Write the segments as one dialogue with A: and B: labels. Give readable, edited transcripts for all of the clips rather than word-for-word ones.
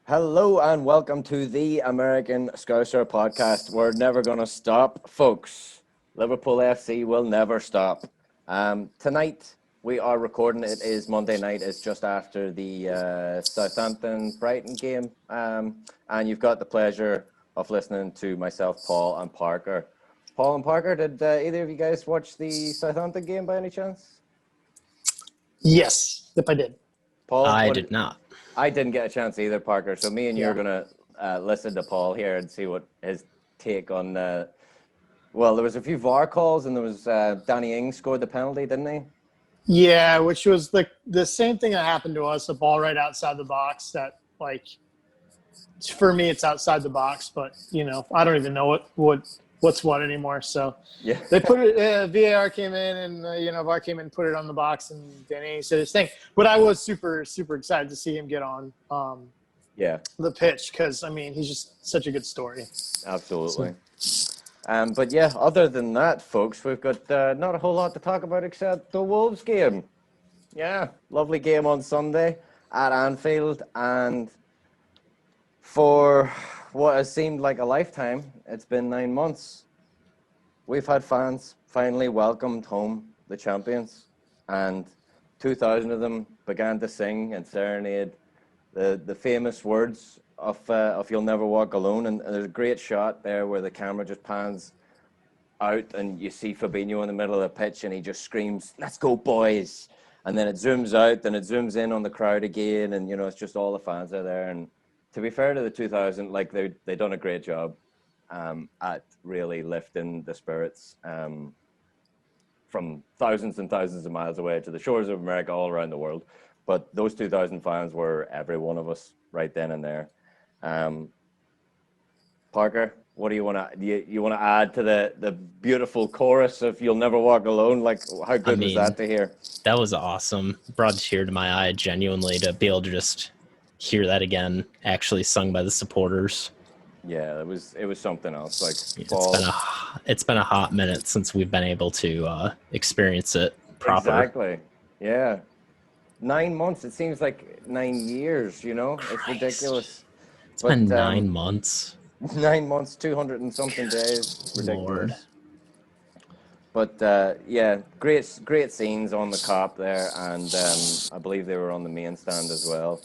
A: Hello and welcome to the American Scouser podcast. We're never going to stop, folks. Liverpool FC will never stop. Tonight we are recording. It is Monday night. It's just after the Southampton-Brighton game. And you've got the pleasure of listening to myself, Paul, and Parker. Paul and Parker, did either of you guys watch the Southampton game by any chance?
B: Yes, if I did.
A: Paul?
C: I did not.
A: I didn't get a chance either, Parker. So me and you are going to listen to Paul here and see what his take on. Well, there was a few VAR calls, and there was Danny Ings scored the penalty, didn't he?
B: Yeah, which was the same thing that happened to us. A ball right outside the box. That for me, it's outside the box, but I don't even know what's what anymore. So
A: yeah,
B: they put it. VAR came in, and VAR came in and put it on the box, and Danny Ings did his thing. But I was super excited to see him get on. The pitch, because he's just such a good story.
A: Absolutely. But yeah, other than that, folks, we've got not a whole lot to talk about except the Wolves game. Yeah, lovely game on Sunday at Anfield, and for what has seemed like a lifetime, it's been 9 months. We've had fans finally welcomed home the champions, and 2,000 of them began to sing and serenade the famous words of "You'll Never Walk Alone," and there's a great shot there where the camera just pans out and you see Fabinho in the middle of the pitch and he just screams, "Let's go, boys!" And then it zooms out, then it zooms in on the crowd again, and it's just all the fans are there. And to be fair to the 2,000, they done a great job at really lifting the spirits from thousands and thousands of miles away to the shores of America, all around the world. But those 2,000 fans were every one of us right then and there. Parker, what do you want to you want to add to the beautiful chorus of "You'll Never Walk Alone"? Like, how good was that to hear?
C: That was awesome. Brought a tear to my eye, genuinely, to be able to just hear that again, actually sung by the supporters.
A: Yeah, it was something else. Like,
C: it's been a hot minute since we've been able to experience it proper.
A: Exactly. Yeah. 9 months. It seems like 9 years. It's ridiculous.
C: It's been 9 months.
A: 9 months, 200 and something days. Ridiculous.
C: Lord.
A: But yeah, great scenes on the Kop there, and I believe they were on the main stand as well.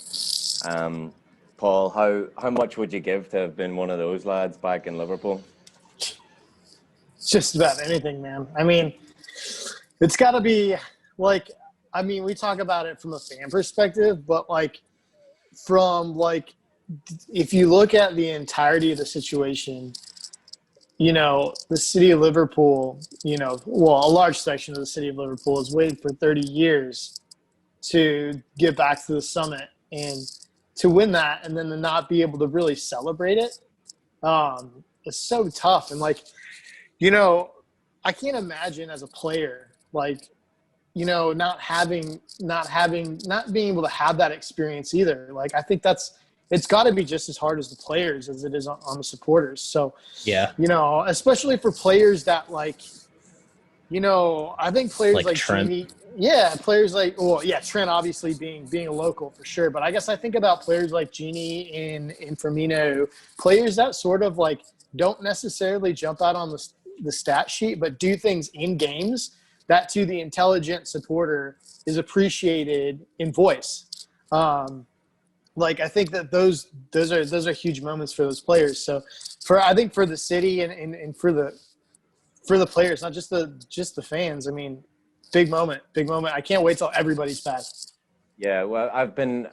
A: Paul, how much would you give to have been one of those lads back in Liverpool?
B: Just about anything, man. It's got to be we talk about it from a fan perspective, but if you look at the entirety of the situation, the city of Liverpool, a large section of the city of Liverpool has waited for 30 years to get back to the summit and to win that, and then to not be able to really celebrate it. It's so tough. And I can't imagine as a player, not being able to have that experience either. I think it's got to be just as hard as the players as it is on the supporters. So,
C: yeah,
B: especially for players that I think players like
C: Trent.
B: Gini, players Trent obviously being a local for sure. But I guess I think about players like Gini and Firmino, players that sort of don't necessarily jump out on the stat sheet, but do things in games that to the intelligent supporter is appreciated in voice. I think that those are huge moments for those players. So I think for the city and for the players, not just the fans. Big moment. I can't wait till everybody's back.
A: Yeah, well, I've been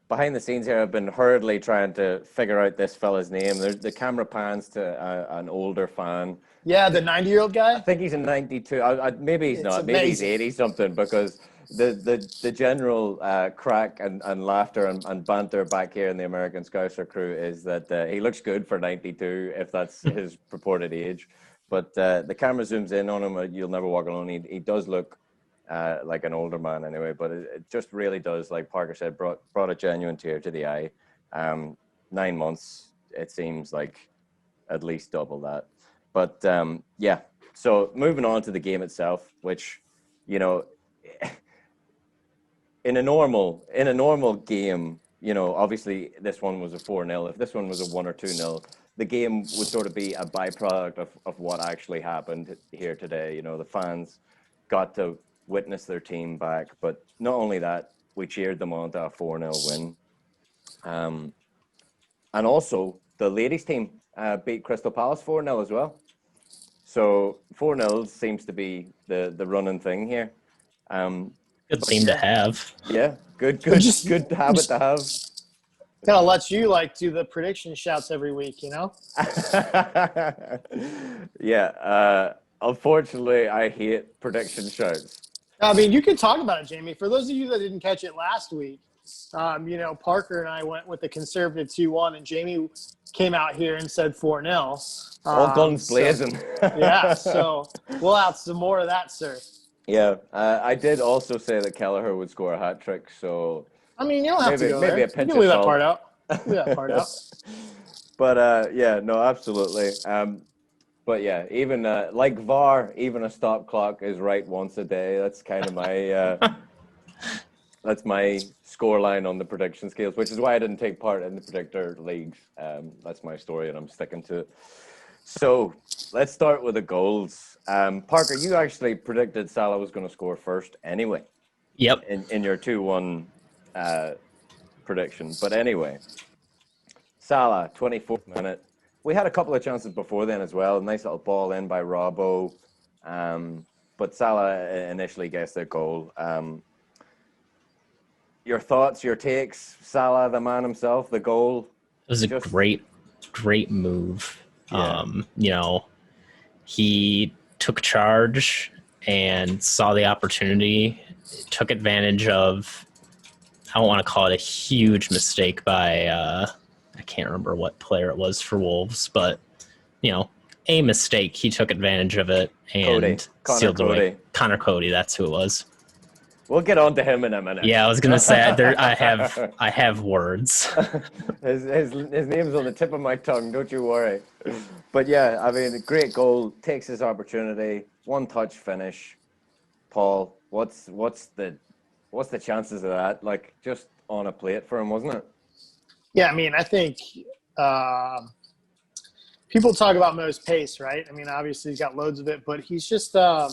A: behind the scenes here. I've been hurriedly trying to figure out this fella's name. The camera pans to an older fan.
B: Yeah, the 90-year-old guy.
A: I think he's a 92. Maybe he's not. Maybe he's 80 something, because the general crack and laughter and banter back here in the American Scouser crew is that he looks good for 92, if that's his purported age. But the camera zooms in on him. You'll Never Walk Alone. He does look like an older man anyway, but it just really does, like Parker said, brought a genuine tear to the eye. 9 months, it seems like at least double that. But yeah, so moving on to the game itself, which, in a normal game, you know, obviously this one was a 4-0. If this one was a 1 or 2-0, the game would sort of be a byproduct of what actually happened here today. You know, the fans got to witness their team back, but not only that, we cheered them on to a 4-0 win. And also, the ladies' team beat Crystal Palace 4-0 as well. So 4-0 seems to be the running thing here.
C: Good team to have.
A: Yeah, good
B: Just-
A: habit to have.
B: Kind of lets you like do the prediction shouts every week, you know?
A: Yeah. Unfortunately, I hate prediction shouts.
B: I mean, you can talk about it, Jamie. For those of you that didn't catch it last week, you know, Parker and I went with the conservative 2-1, and Jamie came out here and said 4-0.
A: All guns blazing.
B: Yeah, so we'll have some more of that, sir.
A: Yeah, I did also say that Kelleher would score a hat trick, so
B: I mean, you don't have to go
A: maybe
B: there.
A: a pinch
B: you can leave
A: of
B: that
A: salt.
B: part out. Leave that part out.
A: But yeah, no, absolutely. But yeah, even like VAR, even a stop clock is right once a day. That's kind of my that's my score line on the prediction scales, which is why I didn't take part in the predictor leagues. That's my story, and I'm sticking to it. So let's start with the goals. Parker, you actually predicted Salah was going to score first anyway.
C: Yep.
A: In your 2-1 prediction. But anyway, Salah, 24th minute. We had a couple of chances before then as well. Nice little ball in by Robbo. But Salah initially gets their goal. Your thoughts, your takes? Salah, the man himself, the goal.
C: It was a great move.
A: Yeah.
C: You know, he took charge and saw the opportunity, took advantage of, I don't want to call it a huge mistake by, I can't remember what player it was for Wolves, but, you know, a mistake. He took advantage of it and sealed the way. Connor Cody, that's who it was.
A: We'll get on to him in a minute.
C: Yeah, I was gonna say I have words.
A: his name's on the tip of my tongue. Don't you worry. But yeah, I mean, a great goal, takes his opportunity, one touch finish. Paul, what's the chances of that? Like just on a plate for him, wasn't it?
B: Yeah, I mean, I think people talk about Mo's pace, right? I mean, obviously he's got loads of it, but he's just I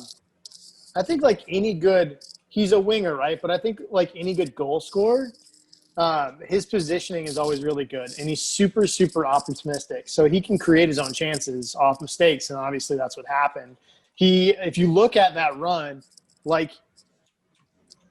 B: think like any good. He's a winger, right? But I think like any good goal scorer, his positioning is always really good, and he's super, super opportunistic. So he can create his own chances off mistakes, and obviously that's what happened. If you look at that run, like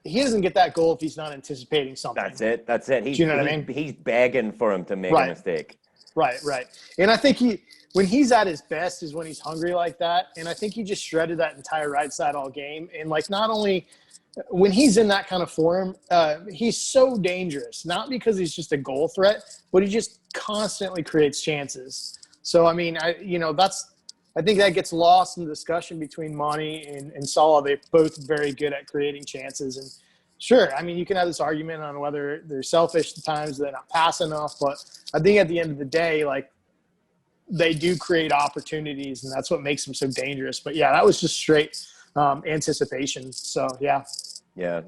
B: he doesn't get that goal if he's not anticipating something.
A: That's it.
B: You know what I mean?
A: He's begging for him to make a mistake.
B: Right. And I think when he's at his best is when he's hungry like that. And I think he just shredded that entire right side all game. And like not only – when he's in that kind of form, he's so dangerous, not because he's just a goal threat, but he just constantly creates chances. So, I mean, I think that gets lost in the discussion between Monty and Salah. They're both very good at creating chances. And sure, I mean, you can have this argument on whether they're selfish at times, they're not passing enough, but I think at the end of the day, like, they do create opportunities, and that's what makes them so dangerous. But yeah, that was just straight anticipation. So yeah,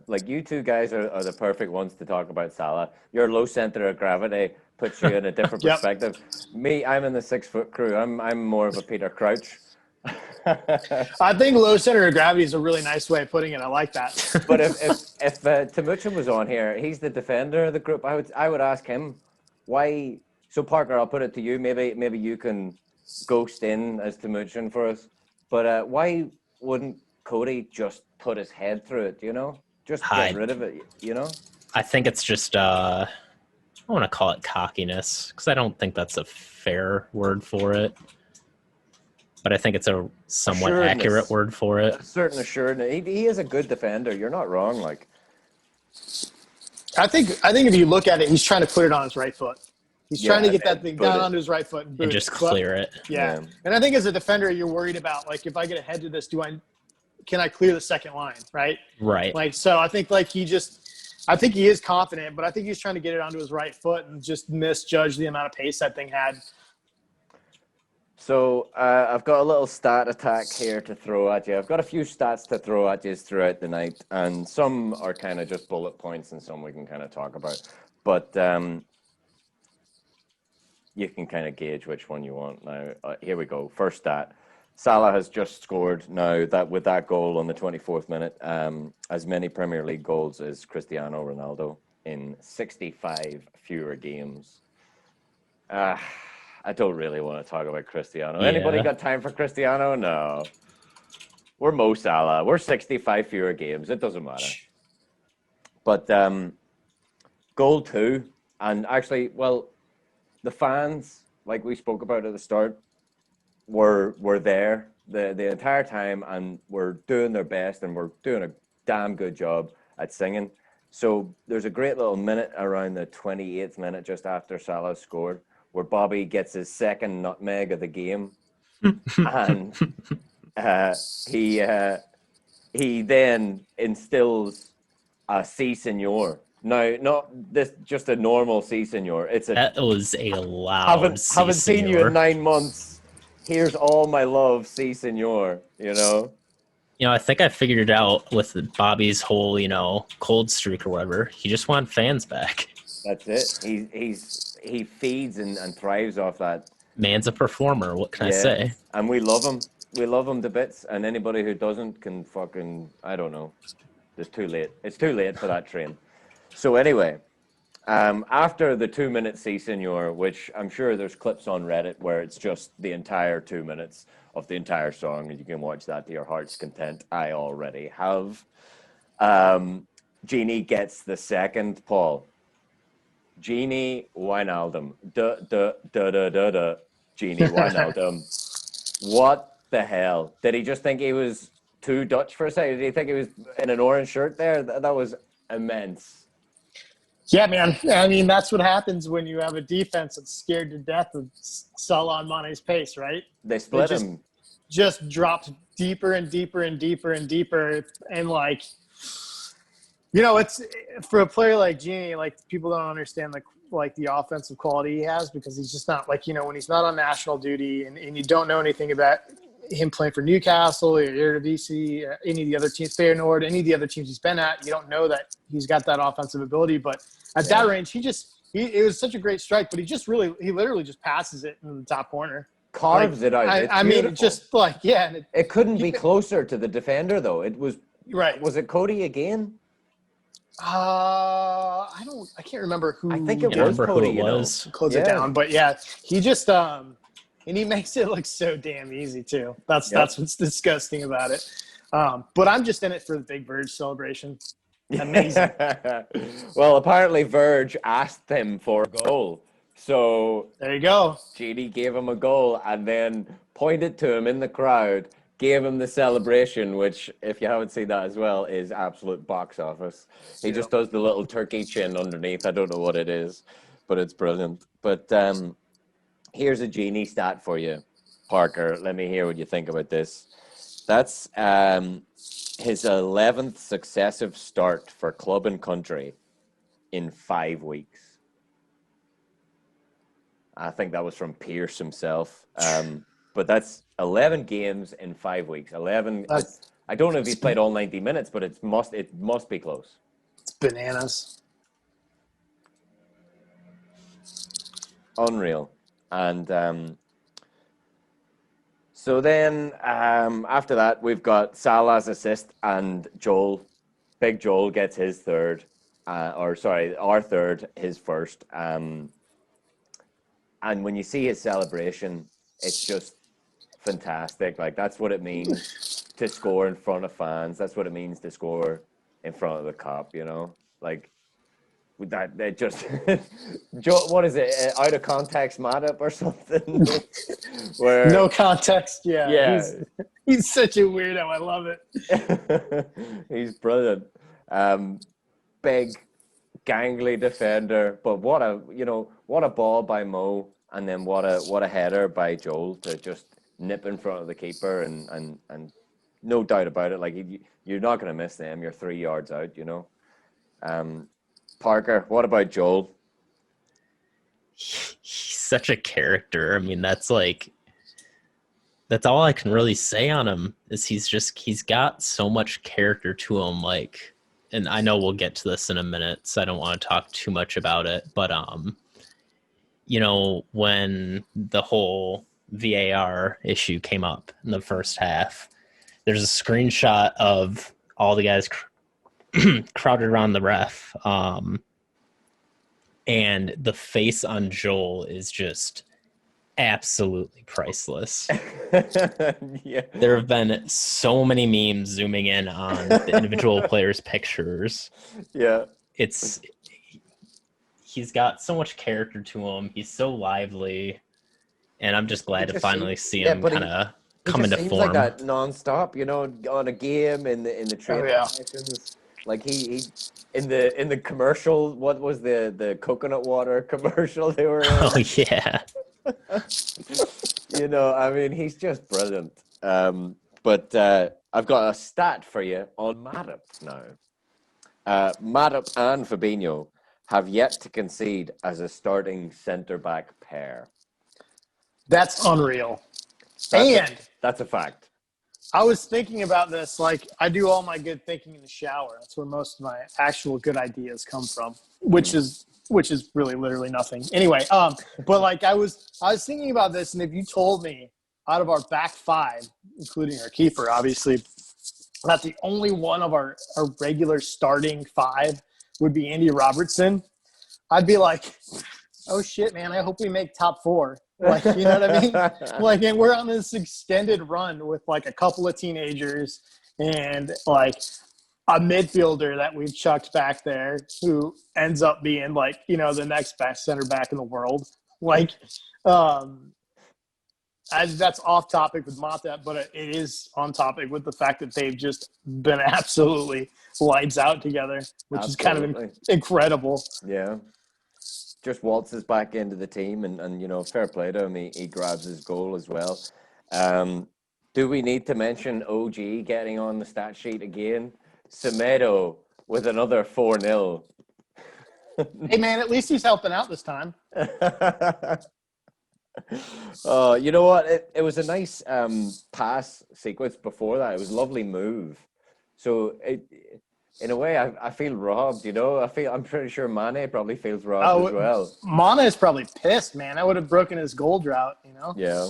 B: like you two guys are the perfect ones to talk about Salah. Your low center of gravity puts you in a different perspective. Me, I'm in the 6 foot crew. I'm more of a Peter Crouch. I think low center of gravity is a really nice way of putting it. I like that.
A: But if Timuchin was on here, he's the defender of the group. I would ask him why. So Parker, I'll put it to you. Maybe you can ghost in as Timuchin for us. But why wouldn't Cody just put his head through it, you know? Just get rid of it, you know?
C: I think it's just, I want to call it cockiness, because I don't think that's a fair word for it. But I think it's a somewhat accurate word for it.
A: A certain assurance. He is a good defender. You're not wrong. Like,
B: I think if you look at it, he's trying to put it on his right foot. He's trying to get that thing down onto his right foot
C: and just clear it.
B: Yeah. And I think as a defender, you're worried about, like, if I get ahead to this, can I clear the second line, right?
C: Right.
B: Like, so I think like I think he is confident, but I think he's trying to get it onto his right foot and just misjudge the amount of pace that thing had.
A: So I've got a little stat attack here to throw at you. I've got a few stats to throw at you throughout the night, and some are kind of just bullet points and some we can kind of talk about. but you can kind of gauge which one you want. Now, here we go. First stat. Salah has just scored now that with that goal on the 24th minute, as many Premier League goals as Cristiano Ronaldo in 65 fewer games. I don't really want to talk about Cristiano.
C: Yeah.
A: Anybody got time for Cristiano? No. We're Mo Salah. We're 65 fewer games. It doesn't matter. But goal 2, and actually, well, the fans, like we spoke about at the start, were there the entire time and were doing their best and were doing a damn good job at singing. So there's a great little minute around the 28th minute, just after Salah scored, where Bobby gets his second nutmeg of the game, and he then instills a "Si Senor." No, not this, just a normal "Si Senor." It's a
C: That was a loud
A: haven't
C: "Si,
A: seen you
C: senor."
A: in 9 months. Here's all my love, "Si Senor." You know.
C: You know, I think I figured it out with Bobby's whole, cold streak or whatever. He just wanted fans back.
A: That's it. He feeds and thrives off that.
C: Man's a performer. What can I say?
A: And we love him. We love him to bits. And anybody who doesn't can fucking, I don't know. It's too late. It's too late for that train. So anyway, after the 2-minute "Si Senor," which I'm sure there's clips on Reddit where it's just the entire 2 minutes of the entire song, and you can watch that to your heart's content. I already have. Genie gets the second, Paul. Genie Wijnaldum. Genie Wijnaldum. What the hell? Did he just think he was too Dutch for a second? Did he think he was in an orange shirt there? That was immense.
B: Yeah, man. I mean, that's what happens when you have a defense that's scared to death of Salah and Mane's pace, right?
A: They split him.
B: Just dropped deeper and deeper and deeper and deeper. And, like, it's for a player like Genie, like, people don't understand, the offensive quality he has, because he's just not, when he's not on national duty and you don't know anything about him playing for Newcastle or Eredivisie, any of the other teams, Feyenoord, any of the other teams he's been at, you don't know that he's got that offensive ability. But at that range, it was such a great strike, but he literally just passes it in the top corner.
A: Carves it out.
B: I mean, just
A: it couldn't be closer to the defender, though. It was
B: right.
A: Was it Cody again?
B: I can't remember who.
A: I think it
C: I
A: was
C: remember
A: Cody.
C: who it was.
B: Close it down, but yeah, he just and he makes it look so damn easy too. That's what's disgusting about it. But I'm just in it for the big Verge celebration. Amazing.
A: Well, apparently Verge asked him for a goal. So
B: there you go.
A: Genie gave him a goal and then pointed to him in the crowd, gave him the celebration, which, if you haven't seen that as well, is absolute box office. He just does the little turkey chin underneath. I don't know what it is, but it's brilliant. But here's a Genie stat for you, Parker. Let me hear what you think about this. That's his 11th successive start for club and country in 5 weeks. I think that was from Pierce himself. But that's 11 games in 5 weeks. 11. I don't know if he's played all 90 minutes, but it must be close.
B: It's bananas.
A: Unreal. And so then after that, we've got Salah's assist, and Big Joel gets his third. Our third, his first. And when you see his celebration, it's just fantastic. Like, that's what it means to score in front of fans. That's what it means to score in front of the cop, Like, with that, it just what is it? Out of context Matip or something? Where
B: no context.
A: Yeah.
B: He's such a weirdo. I love it.
A: He's brilliant. Big, gangly defender, but what a ball by Mo, and then what a header by Joel to just nip in front of the keeper, and no doubt about it. Like, you're not going to miss them. You're 3 yards out. Parker, what about Joel?
C: He's such a character. I mean, that's all I can really say on him, is he's got so much character to him. Like, and I know we'll get to this in a minute, so I don't want to talk too much about it, but when the whole VAR issue came up in the first half, there's a screenshot of all the guys crowded around the ref, and the face on Joel is just absolutely priceless.
A: Yeah.
C: There have been so many memes zooming in on the individual players' pictures.
A: Yeah.
C: He's got so much character to him. He's so lively, and I'm just glad to finally see him kind of
A: He
C: come
A: just
C: into
A: seems
C: form.
A: like that non-stop, on a game in the training
B: yeah.
A: sessions. Like he in the commercial. What was the coconut water commercial they were in?
C: Oh yeah.
A: I mean, he's just brilliant. But I've got a stat for you on Matip now. Matip and Fabinho have yet to concede as a starting centre-back pair.
B: That's unreal.
A: That's a fact.
B: I was thinking about this. Like, I do all my good thinking in the shower. That's where most of my actual good ideas come from, which is really literally nothing. Anyway, but like I was thinking about this, and if you told me out of our back five, including our keeper, obviously, that the only one of our regular starting five would be Andy Robertson, I'd be like, oh shit, man, I hope we make top four. Like, you know what I mean? Like, and we're on this extended run with like a couple of teenagers and like a midfielder that we've chucked back there who ends up being like, the next best center back in the world. Like, that's off topic with Mata, but it is on topic with the fact that they've just been absolutely lights out together, which is kind of incredible.
A: Yeah. Just waltzes back into the team, and fair play to him. He grabs his goal as well. Do we need to mention OG getting on the stat sheet again? Semedo with another 4-0.
B: Hey, man, at least he's helping out this time.
A: Oh, you know what? It was a nice pass sequence before that. It was a lovely move. So in a way, I feel robbed. I'm pretty sure Mane probably feels robbed as well.
B: Mane is probably pissed, man. I would have broken his goal drought.
A: Yeah.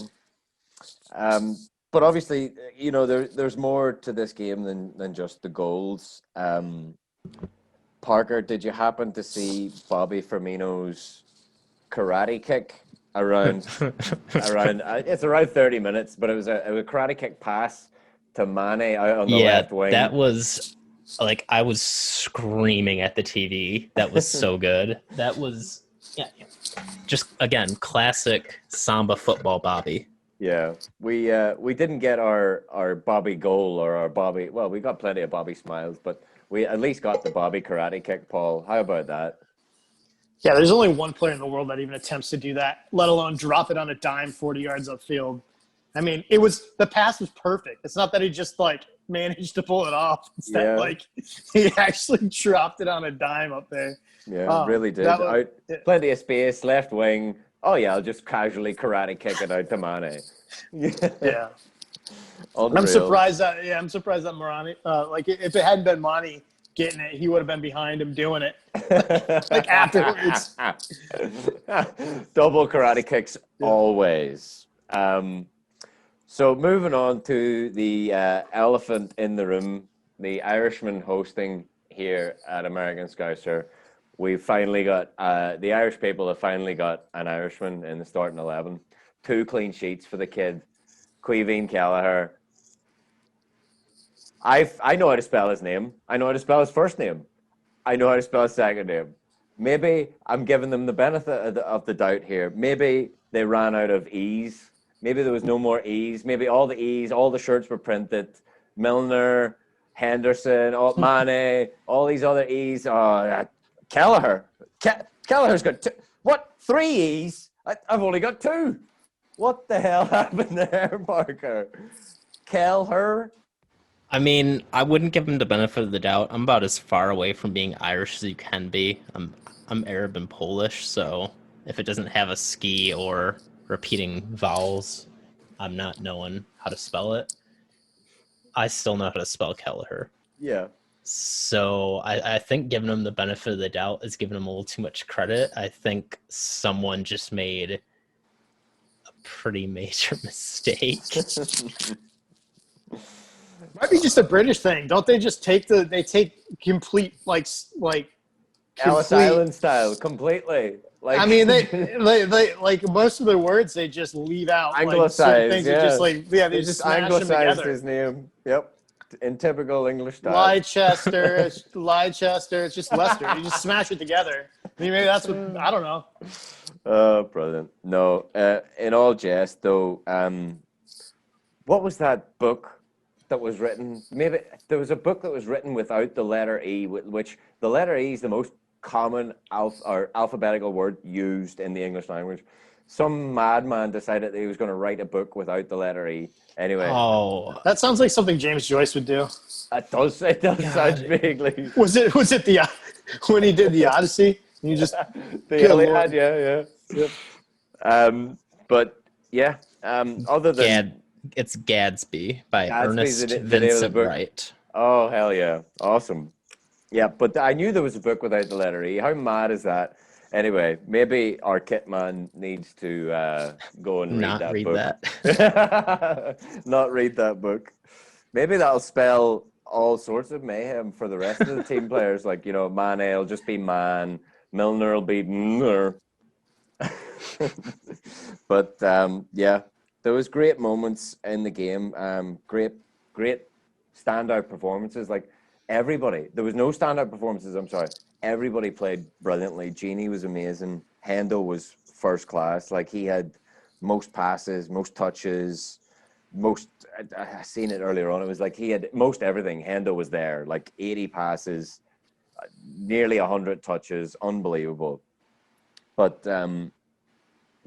A: But obviously, there's more to this game than just the goals. Parker, did you happen to see Bobby Firmino's karate kick around it's around 30 minutes, but it was a karate kick pass to Mane out on the left wing.
C: That was like, I was screaming at the TV. That was so good. That was just again classic Samba football Bobby.
A: Yeah, we didn't get our Bobby goal or our Bobby. Well, we got plenty of Bobby smiles, but we at least got the Bobby karate kick. Paul, how about that?
B: Yeah, there's only one player in the world that even attempts to do that, let alone drop it on a dime 40 yards upfield. I mean, the pass was perfect. It's not that he just like managed to pull it off. It's that like he actually dropped it on a dime up there.
A: Yeah, really did. Plenty of space, left wing. Oh yeah, I'll just casually karate kick it out to Mane.
B: Yeah.
A: Unreal.
B: I'm surprised that Marani, like if it hadn't been Mane getting it, he would have been behind him doing it. Like afterwards.
A: Double karate kicks always. So moving on to the elephant in the room, the Irishman hosting here at American Scouser. We've finally got the Irish people have finally got an Irishman in the starting 11. 2 clean sheets for the kid, Caoimhín Kellher. I know how to spell his name. I know how to spell his first name. I know how to spell his second name. Maybe I'm giving them the benefit of the doubt here. Maybe they ran out of E's. Maybe there was no more E's. Maybe all the E's, all the shirts were printed. Milner, Henderson, Mane, all these other E's. Kellher. Kelleher's got 2. What? 3 E's? I've only got 2. What the hell happened there, Parker? Kellher?
C: I mean, I wouldn't give him the benefit of the doubt. I'm about as far away from being Irish as you can be. I'm Arab and Polish, so if it doesn't have a ski or repeating vowels, I'm not knowing how to spell it. I still know how to spell Kellher.
A: Yeah.
C: So I think giving him the benefit of the doubt is giving him a little too much credit. I think someone just made a pretty major mistake.
B: Might be just a British thing. Don't they just take complete
A: Ellis
B: complete.
A: Island style, completely. Like,
B: I mean, they like most of their words they just leave out. Like certain
A: anglicized,
B: things are just like they
A: They
B: just
A: just
B: smash them
A: anglicized
B: together.
A: his name. Yep, in typical English style.
B: Leicester. It's just Leicester. You just smash it together. I mean, maybe that's what I don't know.
A: Oh, brilliant. No, in all jest, though, what was that book that was written? Maybe there was a book that was written without the letter E, which the letter E is the most common alphabetical word used in the English language. Some madman decided that he was going to write a book without the letter E. Anyway,
C: Oh,
B: That sounds like something James Joyce would do.
A: it does
C: God.
A: sound vaguely.
B: Was it the when he did the Odyssey? You just
A: The
B: Good
A: Iliad,
B: Lord.
A: yeah.
B: Yep.
A: But yeah, other than
C: it's Gadsby by
A: Gatsby's
C: Ernest
A: the name of the
C: Vincent
A: book.
C: Wright.
A: Oh, hell yeah. Awesome. Yeah, but I knew there was a book without the letter E. How mad is that? Anyway, maybe our kit man needs to go and read
C: Not
A: that
C: read
A: book.
C: that.
A: Not read that book. Maybe that'll spell all sorts of mayhem for the rest of the team players. Like, Mane will just be Man. Milner will be Mner. But yeah, there was great moments in the game. Great standout performances. Like everybody, there was no standout performances. I'm sorry. Everybody played brilliantly. Genie was amazing. Hendo was first class. Like he had most passes, most touches, most. I seen it earlier on. It was like he had most everything. Hendo was there. Like 80 passes, nearly 100 touches. Unbelievable. But the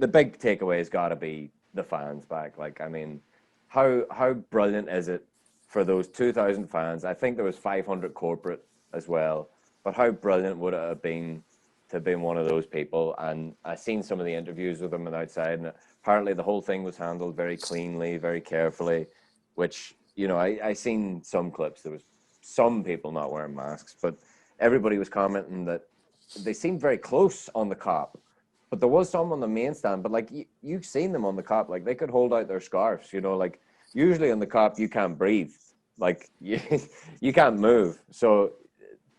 A: big takeaway has got to be the fans back. Like, I mean, how brilliant is it for those 2,000 fans? I think there was 500 corporate as well. But how brilliant would it have been to have been one of those people? And I seen some of the interviews with them on outside, and apparently the whole thing was handled very cleanly, very carefully. Which I seen some clips. There was some people not wearing masks, but everybody was commenting that they seemed very close on the cop. But there was some on the main stand, but like you've seen them on the cop, like they could hold out their scarves, like usually on the cop you can't breathe, like you can't move. So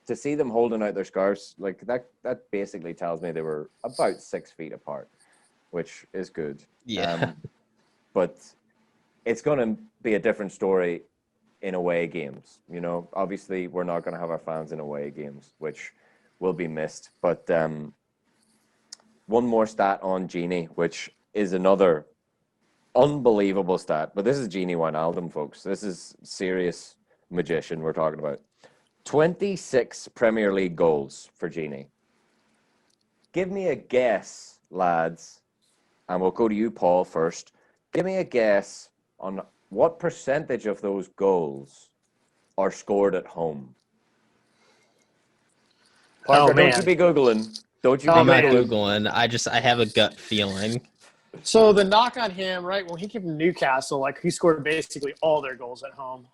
A: to see them holding out their scarves, like that basically tells me they were about 6 feet apart, which is good.
C: Yeah.
A: But it's going to be a different story in away games. Obviously we're not going to have our fans in away games, which will be missed. But one more stat on Genie, which is another unbelievable stat. But this is Genie Wijnaldum, folks. This is serious magician we're talking about. 26 Premier League goals for Genie. Give me a guess, lads, and we'll go to you, Paul, first. Give me a guess on what percentage of those goals are scored at home. Parker,
B: man.
A: don't you be Googling. Don't you
B: Oh,
C: I'm
A: be
C: not
B: man.
A: Googling.
C: Googling. I have a gut feeling.
B: So the knock on him, right, when he came from Newcastle, like he scored basically all their goals at home.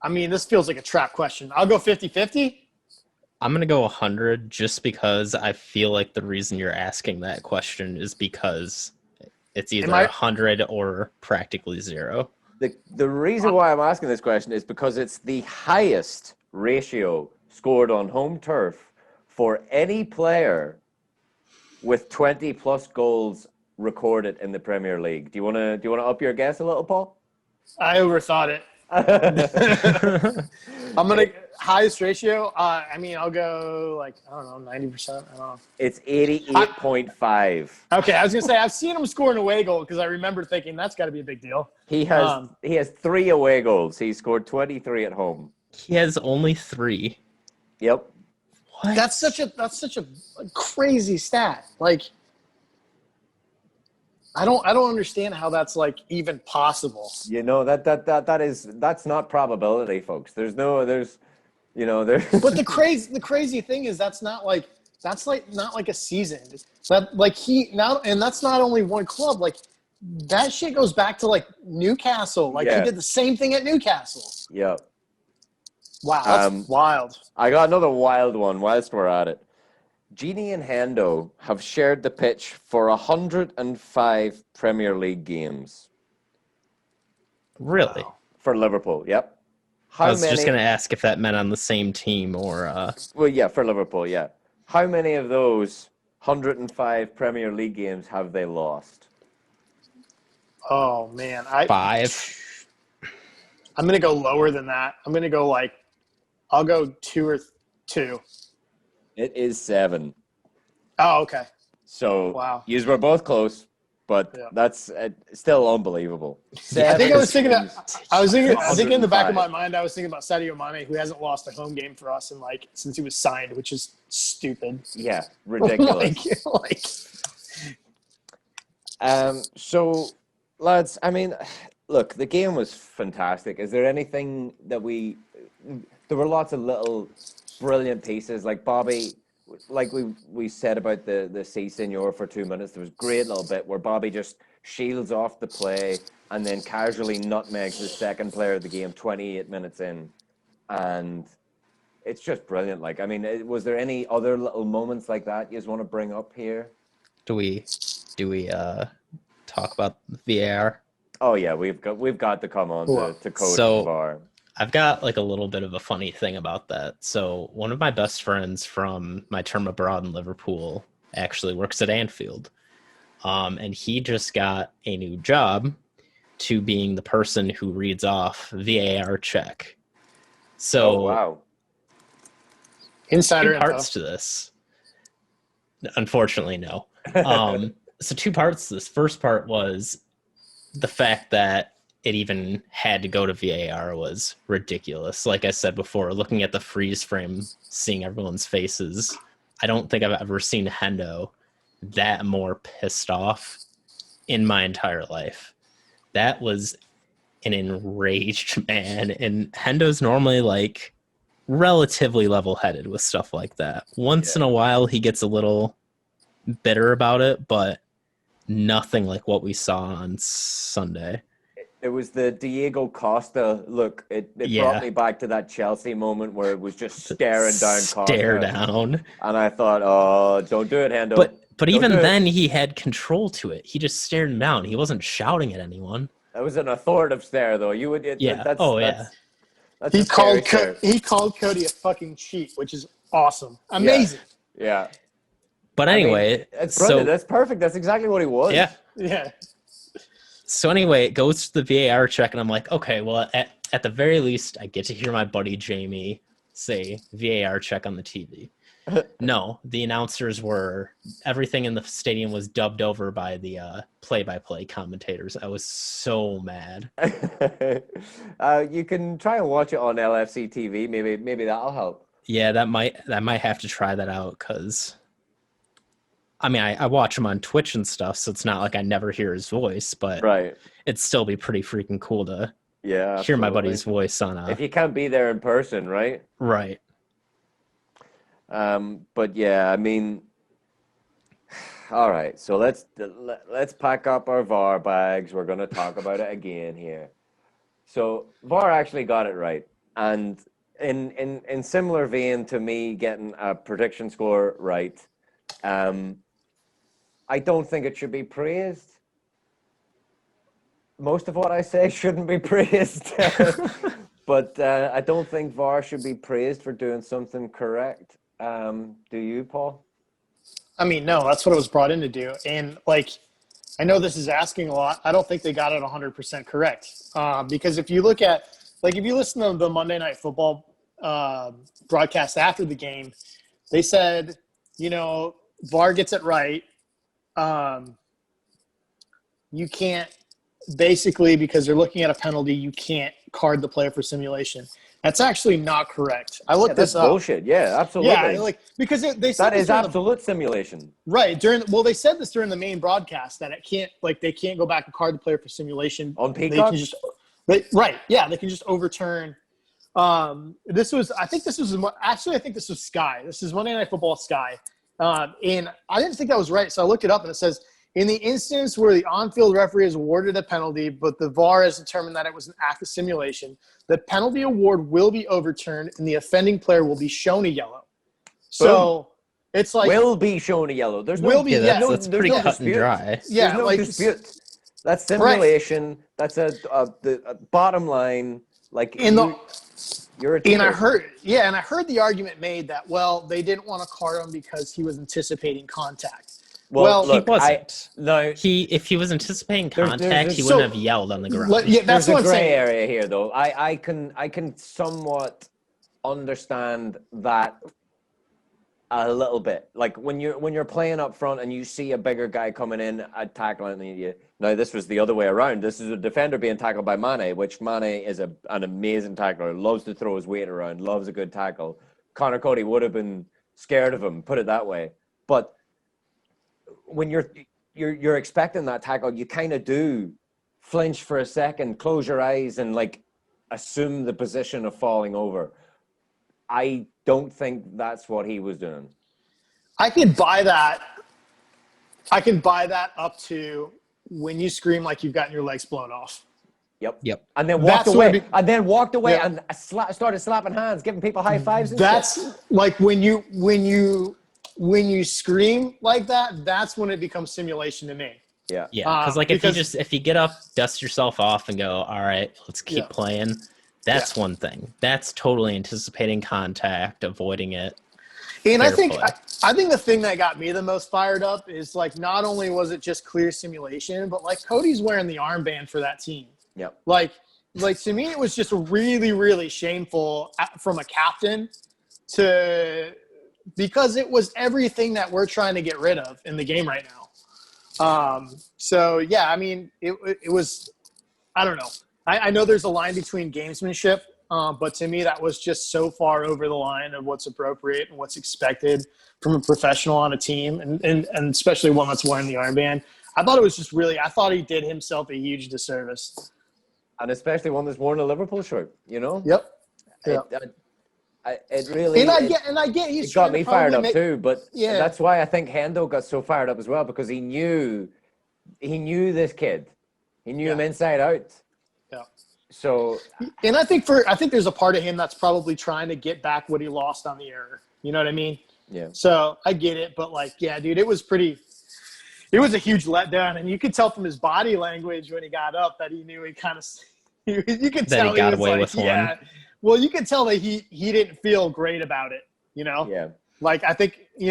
B: I mean, this feels like a trap question. I'll go 50-50.
C: I'm going to go 100 just because I feel like the reason you're asking that question is because it's either 100 or practically zero.
A: The reason why I'm asking this question is because it's the highest ratio scored on home turf for any player with 20 plus goals recorded in the Premier League. Do you want to up your guess a little, Paul?
B: I overthought it. I'm gonna highest ratio. I mean, I'll go like I don't know, 90%. I don't know.
A: It's 88.5.
B: Okay, I was gonna say I've seen him score an away goal because I remember thinking that's got to be a big deal.
A: He has 3 away goals. He scored 23 at home.
C: He has only 3.
A: Yep.
C: What?
B: That's such a crazy stat. Like, I don't understand how that's like even possible.
A: That's not probability, folks. But
B: the crazy thing is that's not like a season. That like and that's not only one club. Like That shit goes back to like Newcastle. Like he
A: Yeah.
B: did the same thing at Newcastle.
A: Yeah.
B: Wow, that's wild.
A: I got another wild one whilst we're at it. Genie and Hendo have shared the pitch for 105 Premier League games.
C: Really?
A: For Liverpool, yep.
C: I was just going to ask if that meant on the same team or...
A: Well, yeah, for Liverpool, yeah. How many of those 105 Premier League games have they lost?
B: Oh, man.
C: 5.
B: I'm going to go lower than that. I'm going to go I'll go 2 or 2.
A: It is 7.
B: Oh, okay.
A: So,
B: wow.
A: Yous were both close, but that's still unbelievable.
B: I think I was thinking in the back of
A: 105.
B: my mind, I was thinking about Sadio Mane, who hasn't lost a home game for us since he was signed, which is stupid.
A: Yeah, ridiculous. So, lads, I mean, look, the game was fantastic. Is there anything that there were lots of little brilliant pieces, like Bobby, like we said about the C Senor for 2 minutes. There was a great little bit where Bobby just shields off the play and then casually nutmegs the second player of the game 28 minutes in. And it's just brilliant. Like, I mean, was there any other little moments like that you just want to bring up here?
C: Do we talk about VAR?
A: Oh yeah, we've got to come on to coach VAR.
C: I've got like a little bit of a funny thing about that. So one of my best friends from my term abroad in Liverpool actually works at Anfield. And he just got a new job to being the person who reads off VAR check. So
A: wow.
B: Insider
C: two parts to this. Unfortunately, no. So 2 parts to this. First part was the fact that it even had to go to VAR was ridiculous. Like I said before, looking at the freeze frame, seeing everyone's faces, I don't think I've ever seen Hendo that more pissed off in my entire life. That was an enraged man. And Hendo's normally like relatively level-headed with stuff like that. Once in a while, he gets a little bitter about it, but nothing like what we saw on Sunday.
A: It was the Diego Costa look. It brought me back to that Chelsea moment where it was just staring down Costa.
C: Stare down.
A: And I thought, oh, don't do it, Hendo.
C: But even then, he had control to it. He just stared him down. He wasn't shouting at anyone.
A: That was an authoritative stare, though. You would, That's
B: he called Cody a fucking cheat, which is awesome, amazing.
A: Yeah.
C: But anyway,
A: I mean, it's brilliant. That's perfect. That's exactly what he was.
B: Yeah.
C: So anyway, it goes to the VAR check, and I'm like, okay, well, at the very least, I get to hear my buddy Jamie say VAR check on the TV. No, the announcers everything in the stadium was dubbed over by the play-by-play commentators. I was so mad.
A: You can try and watch it on LFC TV. Maybe that'll help.
C: Yeah, that might have to try that out because, I mean, I watch him on Twitch and stuff, so it's not like I never hear his voice, but it'd still be pretty freaking cool to hear my buddy's voice on
A: if you can't be there in person, right?
C: Right.
A: But yeah, I mean, all right. So let's pack up our VAR bags. We're going to talk about it again here. So VAR actually got it right, and in similar vein to me getting a prediction score right, I don't think it should be praised. Most of what I say shouldn't be praised, but I don't think VAR should be praised for doing something correct. Do you, Paul?
B: I mean, no, that's what it was brought in to do. And, I know this is asking a lot. I don't think they got it 100% correct. Because if you look at, if you listen to the Monday Night Football broadcast after the game, they said, VAR gets it right. You can't, basically, because they're looking at a penalty, you can't card the player for simulation. That's actually not correct. I looked this up.
A: Bullshit. Yeah, absolutely.
B: Yeah, because they said
A: that is absolute simulation.
B: Right. They said this during the main broadcast that it can't, they can't go back and card the player for simulation.
A: On Peacock?
B: Right. Yeah, they can just overturn. I think this was Sky. This is Monday Night Football Sky. And I didn't think that was right, so I looked it up, and it says In the instance where the on-field referee has awarded a penalty, but the VAR has determined that it was an act of simulation, the penalty award will be overturned and the offending player will be shown a yellow. So it's like
A: will be shown a yellow. There's
B: will
A: no,
B: be
C: Yeah,
B: yeah,
C: that's pretty
A: no
C: cut
A: dispute.
C: and dry.
B: yeah,
A: There's no
B: like
A: dispute. That's simulation. That's the bottom line. Like
B: in the
A: you're a
B: and I
A: cheater.
B: heard the argument made that they didn't want to card him because he was anticipating contact.
A: Well,
B: Well,
A: look,
C: He wasn't.
A: no.
C: If he was anticipating
A: There's-
C: contact, he
B: so-
C: wouldn't have yelled on the ground.
B: Yeah, that's
A: There's
B: what
A: a
B: I'm
A: gray
B: saying.
A: area here, though. I can somewhat understand that a little bit. Like when you're playing up front and you see a bigger guy coming in, tackling you. Now this was the other way around. This is a defender being tackled by Mane, which Mane is an amazing tackler. Loves to throw his weight around. Loves a good tackle. Connor Cody would have been scared of him. Put it that way. But when you're expecting that tackle, you kind of do flinch for a second, close your eyes, and like assume the position of falling over. I don't think that's what he was doing.
B: I can buy that. I can buy that up to when you scream like you've gotten your legs blown off.
C: Yep.
A: And then walked
B: That's
A: away.
B: what Yeah.
A: And started slapping hands, giving people high fives. And
B: That's
A: shit.
B: like when you scream like that. That's when it becomes simulation to me.
A: Yeah.
C: Yeah, because if you get up, dust yourself off, and go, all right, let's keep playing. That's one thing. That's totally anticipating contact, avoiding it.
B: And I think the thing that got me the most fired up is like not only was it just clear simulation, but like Cody's wearing the armband for that team.
A: Yep.
B: Like to me, it was just really, really shameful from a captain because it was everything that we're trying to get rid of in the game right now. So yeah, I mean, it was, I don't know. I know there's a line between gamesmanship, but to me, that was just so far over the line of what's appropriate and what's expected from a professional on a team, and especially one that's wearing the armband. I thought it was just I thought he did himself a huge disservice.
A: And especially one that's worn a Liverpool shirt, you know?
B: Yep.
A: It really.
B: I get he's
A: it got
B: trying to
A: me fired up
B: make,
A: too, but
B: yeah.
A: that's why I think Hendo got so fired up as well, because he knew this kid. He knew him inside out.
B: Yeah.
A: So,
B: and I think there's a part of him that's probably trying to get back what he lost on the error. You know what I mean?
A: yeah.
B: So I get it, but like, yeah, dude, it was a huge letdown, and you could tell from his body language when he got up that he knew he kind of, you could
C: That
B: tell
C: he got
B: was
C: away
B: like,
C: with
B: yeah.
C: one.
B: Well, you could tell that he didn't feel great about it, you know?
A: Yeah.
B: Like, I think, he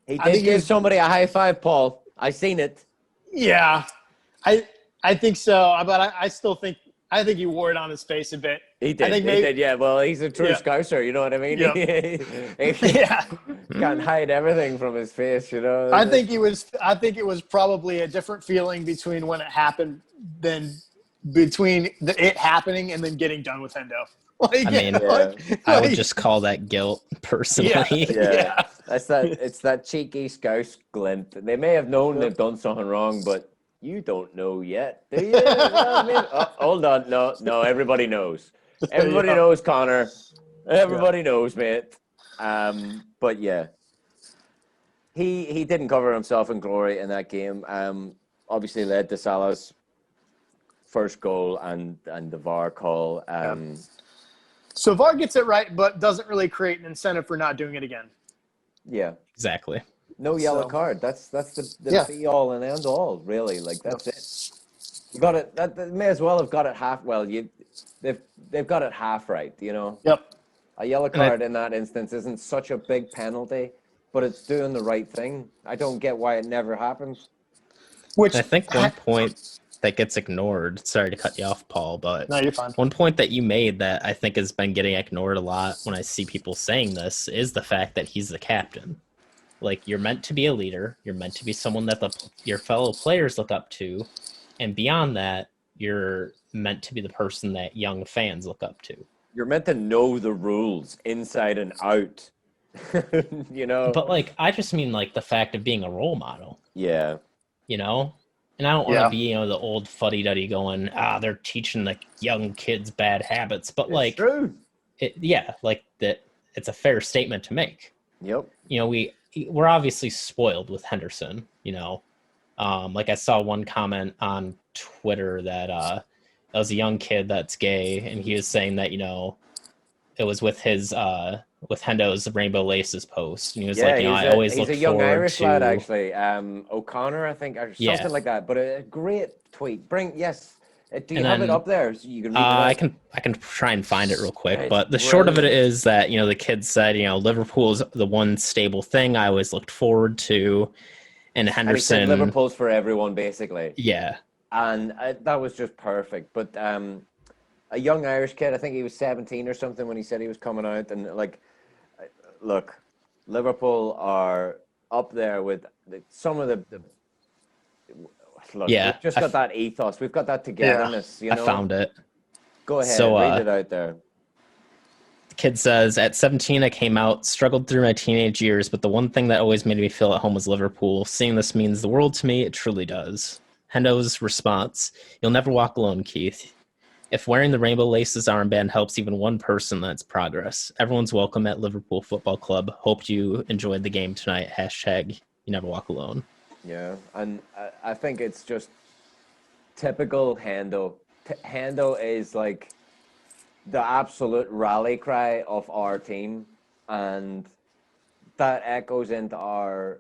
A: He did give somebody a high five, Paul. I seen it.
B: yeah, I think so, but I still think, he wore it on his face a bit.
A: He did. He did. Yeah. Well, he's a true Scouser. You know what I mean?
B: Yep.
A: He
B: Yeah.
A: can't hide everything from his face. You know.
B: I think it was probably a different feeling between when it happened than between it happening and then getting done with Hendo. Like,
C: I mean, I would just call that guilt personally.
A: Yeah. It's that cheeky Scouse glint. They may have known they've done something wrong, but you don't know yet, do you? You know what I mean? Oh, hold on. No, everybody knows. Everybody knows, Connor. Everybody knows, mate. But yeah, he didn't cover himself in glory in that game. Obviously led to Salah's first goal and the VAR call.
B: So VAR gets it right, but doesn't really create an incentive for not doing it again.
A: Yeah,
C: Exactly.
A: no yellow card. That's the be all and end all, really. Like that's it. You got it. That may as well have got it half. Well, they've got it half right. You know.
B: Yep.
A: A yellow card in that instance isn't such a big penalty, but it's doing the right thing. I don't get why it never happens.
B: Which
C: I think one point that gets ignored, sorry to cut you off, Paul, but
B: no, you're fine.
C: one point that you made that I think has been getting ignored a lot when I see people saying this is the fact that he's the captain. Like, you're meant to be a leader. You're meant to be someone that your fellow players look up to. And beyond that, you're meant to be the person that young fans look up to.
A: You're meant to know the rules inside and out. You know?
C: But, like, I just mean, like, the fact of being a role model.
A: Yeah.
C: You know? And I don't want to be, the old fuddy-duddy going, they're teaching the young kids bad habits. But,
A: It's
C: like,
A: true.
C: that it's a fair statement to make.
A: Yep.
C: We're obviously spoiled with Henderson, Like I saw one comment on Twitter that that was a young kid that's gay, and he was saying that, you know, it was with his with Hendo's Rainbow Laces post, and he was
A: Yeah,
C: like, you know, I always
A: he's a
C: looked
A: young
C: forward
A: Irish lad
C: to.
A: actually, O'Connor, I think, or
C: Yeah.
A: something like that. But a great tweet. Yes. Do you
C: And
A: have it
C: then
A: up there so you can read it out?
C: I can try and find it real quick,
A: It's
C: but the short of it
A: brilliant.
C: is that, you know, the kid said, you know, Liverpool's the one stable thing I always looked forward to, and
A: And he said
C: Henderson,
A: Liverpool's for everyone, basically.
C: yeah,
A: And that was just perfect. But a young Irish kid, I think he was 17 or something when he said he was coming out. And like, look, Liverpool are up there with some of the look,
C: yeah,
A: we've just got that ethos. We've got that togetherness, you
C: I
A: know?
C: found it.
A: Go ahead,
C: So
A: read it out there.
C: the kid says, at 17, I came out, struggled through my teenage years, but the one thing that always made me feel at home was Liverpool. Seeing this means the world to me. It truly does. Hendo's response, you'll never walk alone, Keith. If wearing the rainbow laces armband helps even one person, that's progress. Everyone's welcome at Liverpool Football Club. Hope you enjoyed the game tonight. Hashtag you never walk alone.
A: Yeah, and I think it's just typical Hendo. Hendo is like the absolute rally cry of our team, and that echoes into our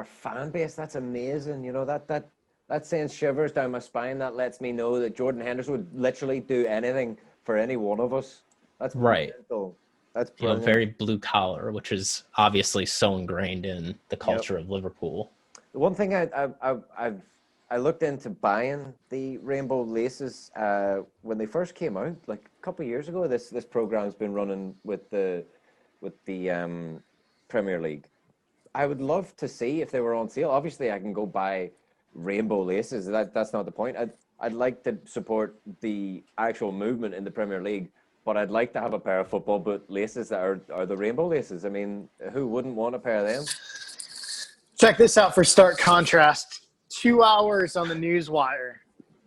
A: fan base. That's amazing. You know, that sends shivers down my spine. That lets me know that Jordan Henderson would literally do anything for any one of us. That's
C: Right.
A: mental. That's
C: You know,
A: brilliant.
C: very blue collar, which is obviously so ingrained in the culture of Liverpool.
A: The one thing I looked into buying the rainbow laces when they first came out, like a couple of years ago. This program's been running with the Premier League. I would love to see if they were on sale. Obviously, I can go buy rainbow laces. That's not the point. I'd like to support the actual movement in the Premier League, but I'd like to have a pair of football boot laces that are the rainbow laces. I mean, who wouldn't want a pair of them?
B: Check this out for stark contrast. 2 hours on the news wire.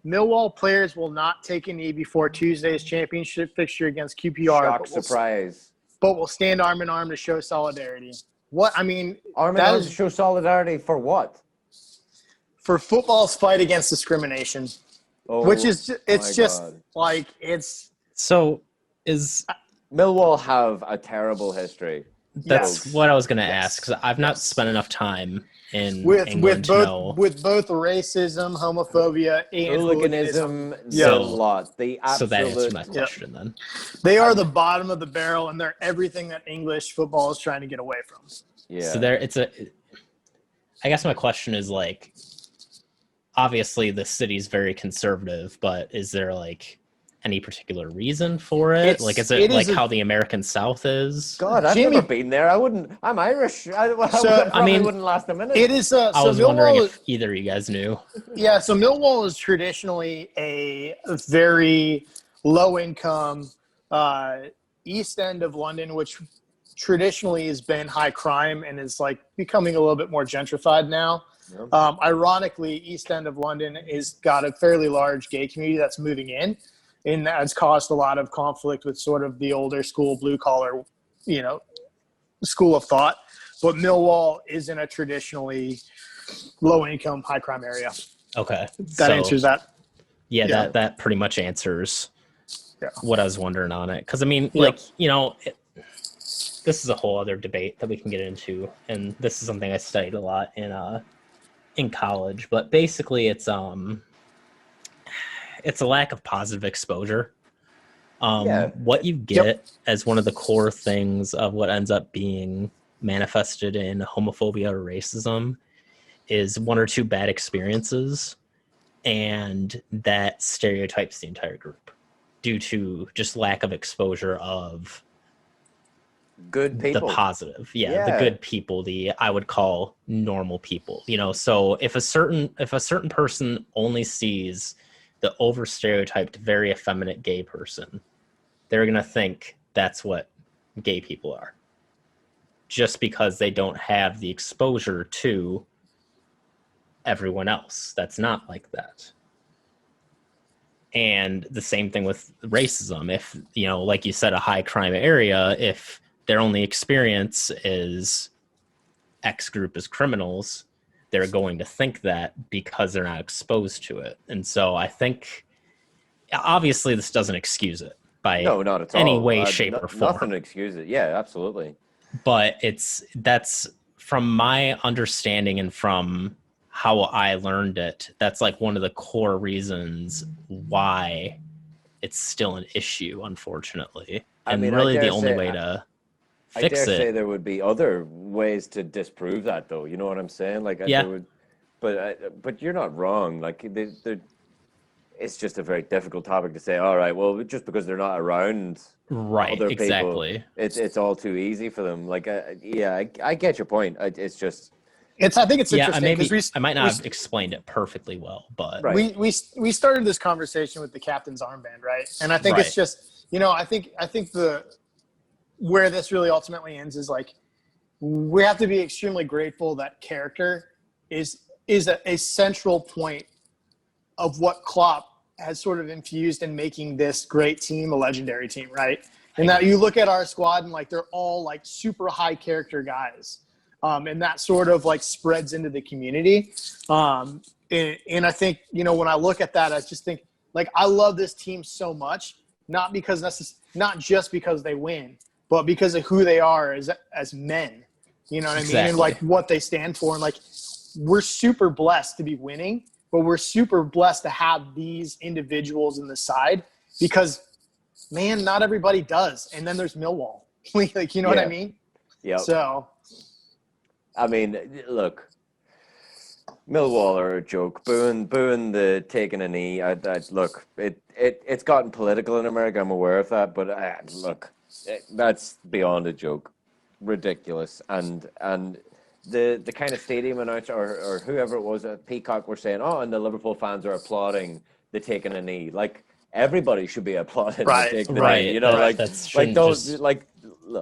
B: Millwall players will not take a knee before Tuesday's championship fixture against QPR,
A: Shock, surprise.
B: but will stand arm in arm to show solidarity. What I mean,
A: Arm in
B: that
A: arm to
B: is
A: show solidarity for what?
B: for football's fight against discrimination,
A: Oh,
B: which is it's
A: my
B: just
A: God.
B: like it's
C: So is
A: Millwall have a terrible history.
C: that's
B: yes.
C: what I was going to
B: Yes.
C: ask, because I've not spent enough time in
B: with
C: England to know.
B: with both racism, homophobia, and
A: Hooliganism,
B: Yeah.
A: the
C: So-
A: lot. The
C: So that answers
A: absolute.
C: my question then.
B: They are the bottom of the barrel, and they're everything that English football is trying to get away from.
A: Yeah.
C: So I guess my question is, like, obviously the city's very conservative, but is there like any particular reason for it? Like, is it like how the American South is?
A: God, I've
B: Jimmy-
A: never been there. I wouldn't. I'm Irish. I
B: So,
A: probably
C: I mean,
A: wouldn't last a minute.
B: It is.
C: I
B: So
C: was wondering
B: Millwall,
C: if either of you guys knew.
B: yeah. So Millwall is traditionally a very low income east end of London, which traditionally has been high crime and is like becoming a little bit more gentrified now. Ironically, East End of London is got a fairly large gay community that's moving in, and that's caused a lot of conflict with sort of the older school, blue collar, school of thought. But Millwall isn't a traditionally low income, high crime area.
C: Okay,
B: That answers that.
C: Yeah, that pretty much answers what I was wondering on it. Because I mean,
B: Yeah.
C: like, this is a whole other debate that we can get into, and this is something I studied a lot in college. But basically, it's a lack of positive exposure. What you get as one of the core things of what ends up being manifested in homophobia or racism is one or two bad experiences, and that stereotypes the entire group due to just lack of exposure of
A: Good people.
C: the positive, the good people, the I would call normal people. So if a certain person only sees the over stereotyped, very effeminate gay person, they're gonna think that's what gay people are, just because they don't have the exposure to everyone else that's not like that. And the same thing with racism. If, like you said, a high crime area, if their only experience is X group as criminals, they're going to think that because they're not exposed to it. And so I think, obviously, this doesn't excuse it by
A: No, not at
C: any
A: all.
C: way, shape, or form.
A: Nothing to excuse it. Yeah, absolutely.
C: But that's from my understanding and from how I learned it, that's like one of the core reasons why it's still an issue, unfortunately.
A: I
C: And
A: mean,
C: really the only way to
A: I dare
C: fix
A: say
C: it.
A: there would be other ways to disprove that, though. You know what I'm saying? Like,
C: Yeah.
A: there would, but you're not wrong. Like, it's just a very difficult topic to say. All right, well, just because they're not around
C: Right,
A: other people,
C: exactly.
A: it's all too easy for them. Like, yeah, I get your point. It's just
B: I think it's interesting
C: maybe
B: because
C: I might not have explained it perfectly well, but
A: Right.
B: we started this conversation with the captain's armband, right? And I think
C: Right.
B: it's just, I think the where this really ultimately ends is like we have to be extremely grateful that character is a central point of what Klopp has sort of infused in making this great team a legendary team, right? And that you look at our squad and like they're all like super high character guys. And that sort of like spreads into the community. And I think, when I look at that, I just think like I love this team so much, not just because they win, but because of who they are as men. You know what I mean? And like what they stand for. And like we're super blessed to be winning, but we're super blessed to have these individuals in the side because, man, not everybody does. And then there's Millwall. Like, you know what I mean?
A: Yeah.
B: So,
A: I mean, look, Millwall are a joke. Booing the taking a knee. Look, it's gotten political in America. I'm aware of that, but look, that's beyond a joke. Ridiculous. And the kind of stadium announcer or whoever it was at Peacock were saying, oh, and the Liverpool fans are applauding the taking a knee. Like everybody should be applauding the taking the knee. You know, like those like.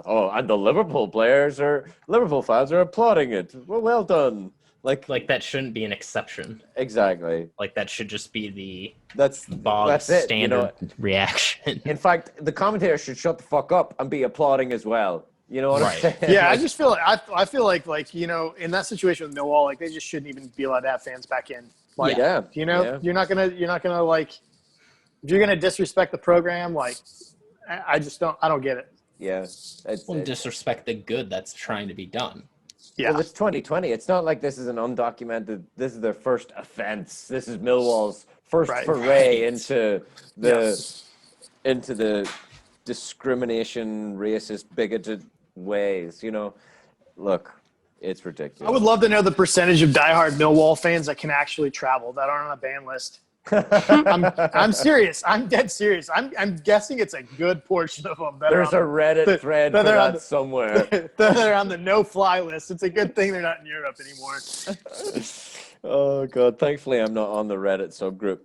A: Oh, and the Liverpool fans are applauding it. Well done. Like
C: that shouldn't be an exception.
A: Exactly.
C: Like that should just be the
A: that's it,
C: standard reaction.
A: In fact, the commentators should shut the fuck up and be applauding as well. You know what I'm saying?
B: Yeah, I just feel I feel like in that situation with Millwall, like they just shouldn't even be allowed to have fans back in. Like, you're not gonna like if you're gonna disrespect the program, like I don't get it.
A: Yeah.
C: Disrespect the good that's trying to be done.
B: Yeah.
A: Well, it's 2020. It's not like this is an undocumented. This is their first offense. This is Millwall's first foray into the discrimination, racist, bigoted ways. Look, it's ridiculous.
B: I would love to know the percentage of diehard Millwall fans that can actually travel that aren't on a ban list. I'm serious. I'm dead serious. I'm guessing it's a good portion of them.
A: There's a Reddit thread for that somewhere.
B: They're on the no-fly list. It's a good thing they're not in Europe anymore.
A: Oh God! Thankfully, I'm not on the Reddit subgroup,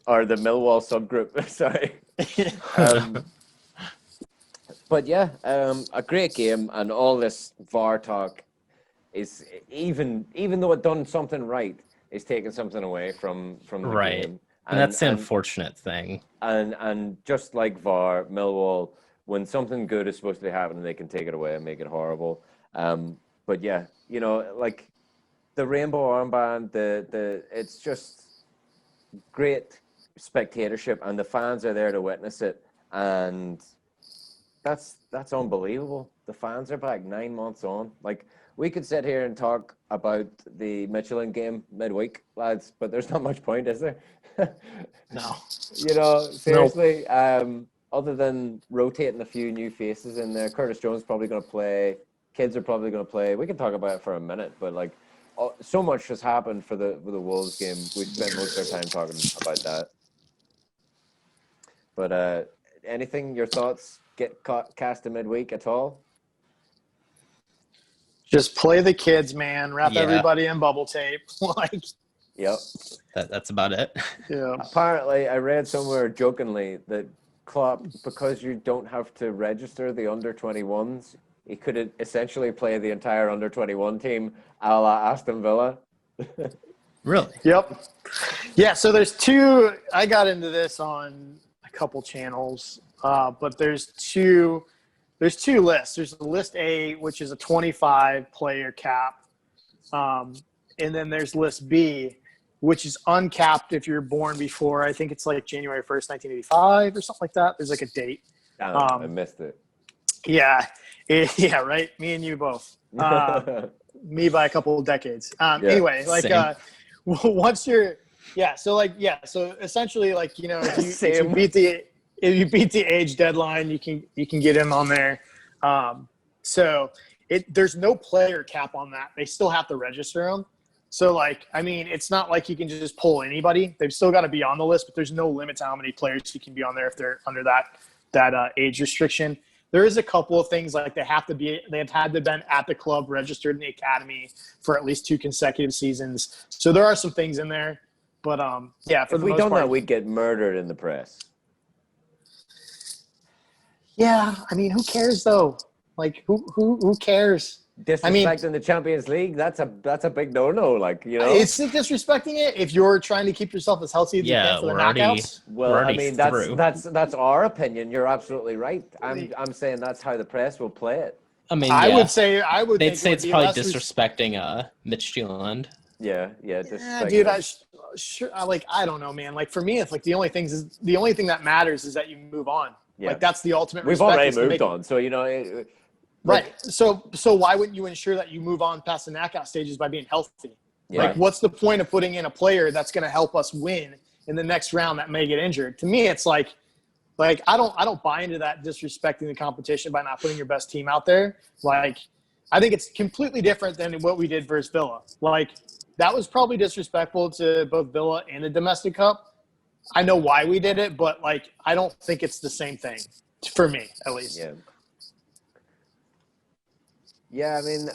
A: or the Millwall subgroup. Sorry. But yeah, a great game, and all this VAR talk is even though it done something right. Is taking something away from the game.
C: And that's the unfortunate thing.
A: And just like VAR, Millwall, when something good is supposed to be happening, they can take it away and make it horrible. But yeah, like the rainbow armband, it's just great spectatorship, and the fans are there to witness it, and that's unbelievable. The fans are back 9 months on. Like, we could sit here and talk about the Michelin game midweek, lads, but there's not much point, is there?
B: No.
A: Seriously, nope. Other than rotating a few new faces in there, Curtis Jones probably going to play. Kids are probably going to play. We can talk about it for a minute, but like, so much has happened for the Wolves game. We spent most of our time talking about that. But anything, your thoughts get cast to midweek at all?
B: Just play the kids, man. Wrap everybody in bubble tape.
A: Yep.
C: That's about it.
B: Yeah.
A: Apparently, I read somewhere jokingly that Klopp, because you don't have to register the under-21s, he could essentially play the entire under-21 team a la Aston Villa.
C: Really?
B: Yep. Yeah, so there's two – I got into this on a couple channels, but there's two lists. There's list A, which is a 25-player cap, and then there's list B, which is uncapped if you're born before, I think it's like January 1st, 1985 or something like that. There's like a date.
A: I missed it.
B: Yeah. Yeah, right? Me and you both. Me by a couple of decades. Anyway, like once you're so essentially, like, you know, if you beat the age deadline, you can get him on there. So there's no player cap on that. They still have to register them. So, like, I mean, it's not like you can just pull anybody. They've still got to be on the list, but there's no limit to how many players you can be on there if they're under that age restriction. There is a couple of things, like they've had to been at the club, registered in the academy for at least 2 consecutive seasons. So there are some things in there, but
A: if we don't know, we'd get murdered in the press.
B: Yeah, I mean, who cares though? Like, who cares?
A: Disrespecting the Champions League, that's a big no-no. Like, you know,
B: it's disrespecting it if you're trying to keep yourself as healthy as you can for the knockouts.
A: Well, I mean, that's our opinion. You're absolutely right. I'm saying that's how the press will play it.
C: I mean,
B: I would say
C: they'd say it's probably disrespecting Mitch Steeland.
A: Yeah,
B: dude. I don't know, man. Like, for me, it's like the only thing that matters is that you move on. Yeah. Like, that's the ultimate.
A: We've already moved on, so you know.
B: Right. So why wouldn't you ensure that you move on past the knockout stages by being healthy? Yeah. Like, what's the point of putting in a player that's going to help us win in the next round that may get injured? To me, it's like I don't buy into that disrespecting the competition by not putting your best team out there. Like, I think it's completely different than what we did versus Villa. Like, that was probably disrespectful to both Villa and the domestic cup. I know why we did it, but, like, I don't think it's the same thing for me, at least.
A: Yeah. Yeah, I mean,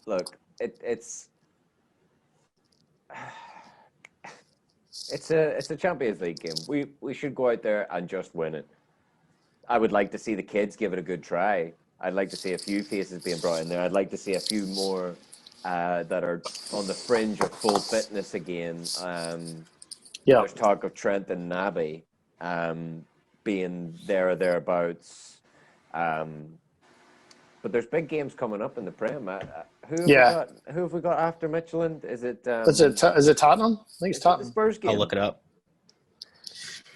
A: look, it's a Champions League game. We should go out there and just win it. I would like to see the kids give it a good try. I'd like to see a few faces being brought in there. I'd like to see a few more that are on the fringe of full fitness again. There's talk of Trent and Naby being there or thereabouts. But there's big games coming up in the Prem. Who have we got after Midtjylland? Is it
B: Tottenham? I think it's Tottenham.
A: The Spurs game.
C: I'll look it up.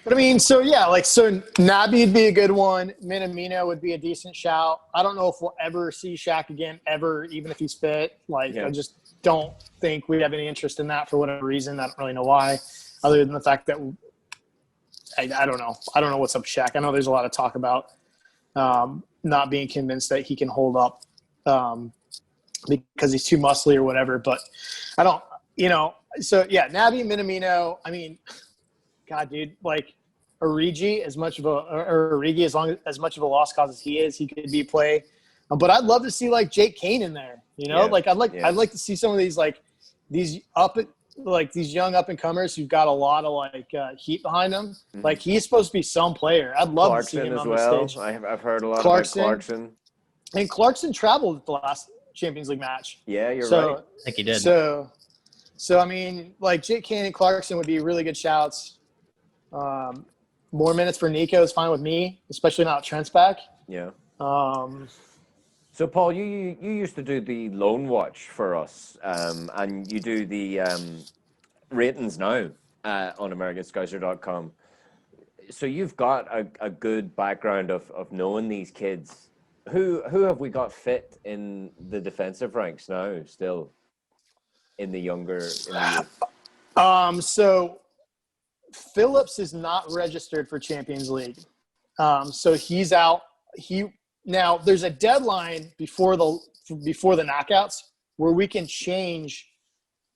B: But I mean, so Naby would be a good one. Minamino would be a decent shout. I don't know if we'll ever see Shaq again, ever, even if he's fit. I just don't think we have any interest in that for whatever reason. I don't really know why, other than the fact that I don't know. I don't know what's up with Shaq. I know there's a lot of talk about not being convinced that he can hold up because he's too muscly or whatever. But I don't, Naby, Minamino. I mean, God, dude, like Origi, as much of a lost cause as he is, he could be play. But I'd love to see like Jake Kane in there. I'd like to see some of these these young up and comers who've got a lot of heat behind them. Mm-hmm. Like, he's supposed to be some player. I'd love
A: Clarkson
B: to see him
A: as
B: on
A: well.
B: the stage.
A: I've heard a lot about Clarkson.
B: And Clarkson traveled at the last Champions League match.
A: Yeah, you're right.
C: I think he did.
B: So I mean, like, Jake Kane and Clarkson would be really good shouts. More minutes for Nico is fine with me, especially now Trent's back.
A: Yeah. So, Paul, you used to do the loan watch for us, and you do the ratings now on AmericanScouser.com. So you've got a good background of knowing these kids. Who have we got fit in the defensive ranks now, still in the younger?
B: So Phillips is not registered for Champions League. So he's out. Now, there's a deadline before the knockouts where we can change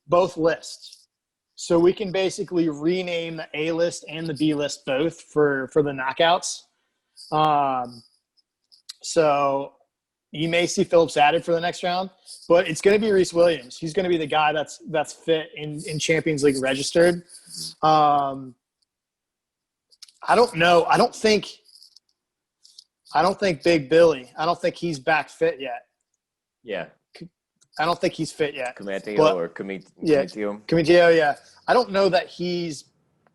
B: both lists. So we can basically rename the A list and the B list both for the knockouts. So you may see Phillips added for the next round, but it's going to be Reece Williams. He's going to be the guy that's fit in Champions League registered. I don't know. I don't think Big Billy. I don't think he's back fit yet.
A: Yeah.
B: I don't think he's fit yet.
A: Cometio.
B: Yeah, Cometio, yeah. I don't know that he's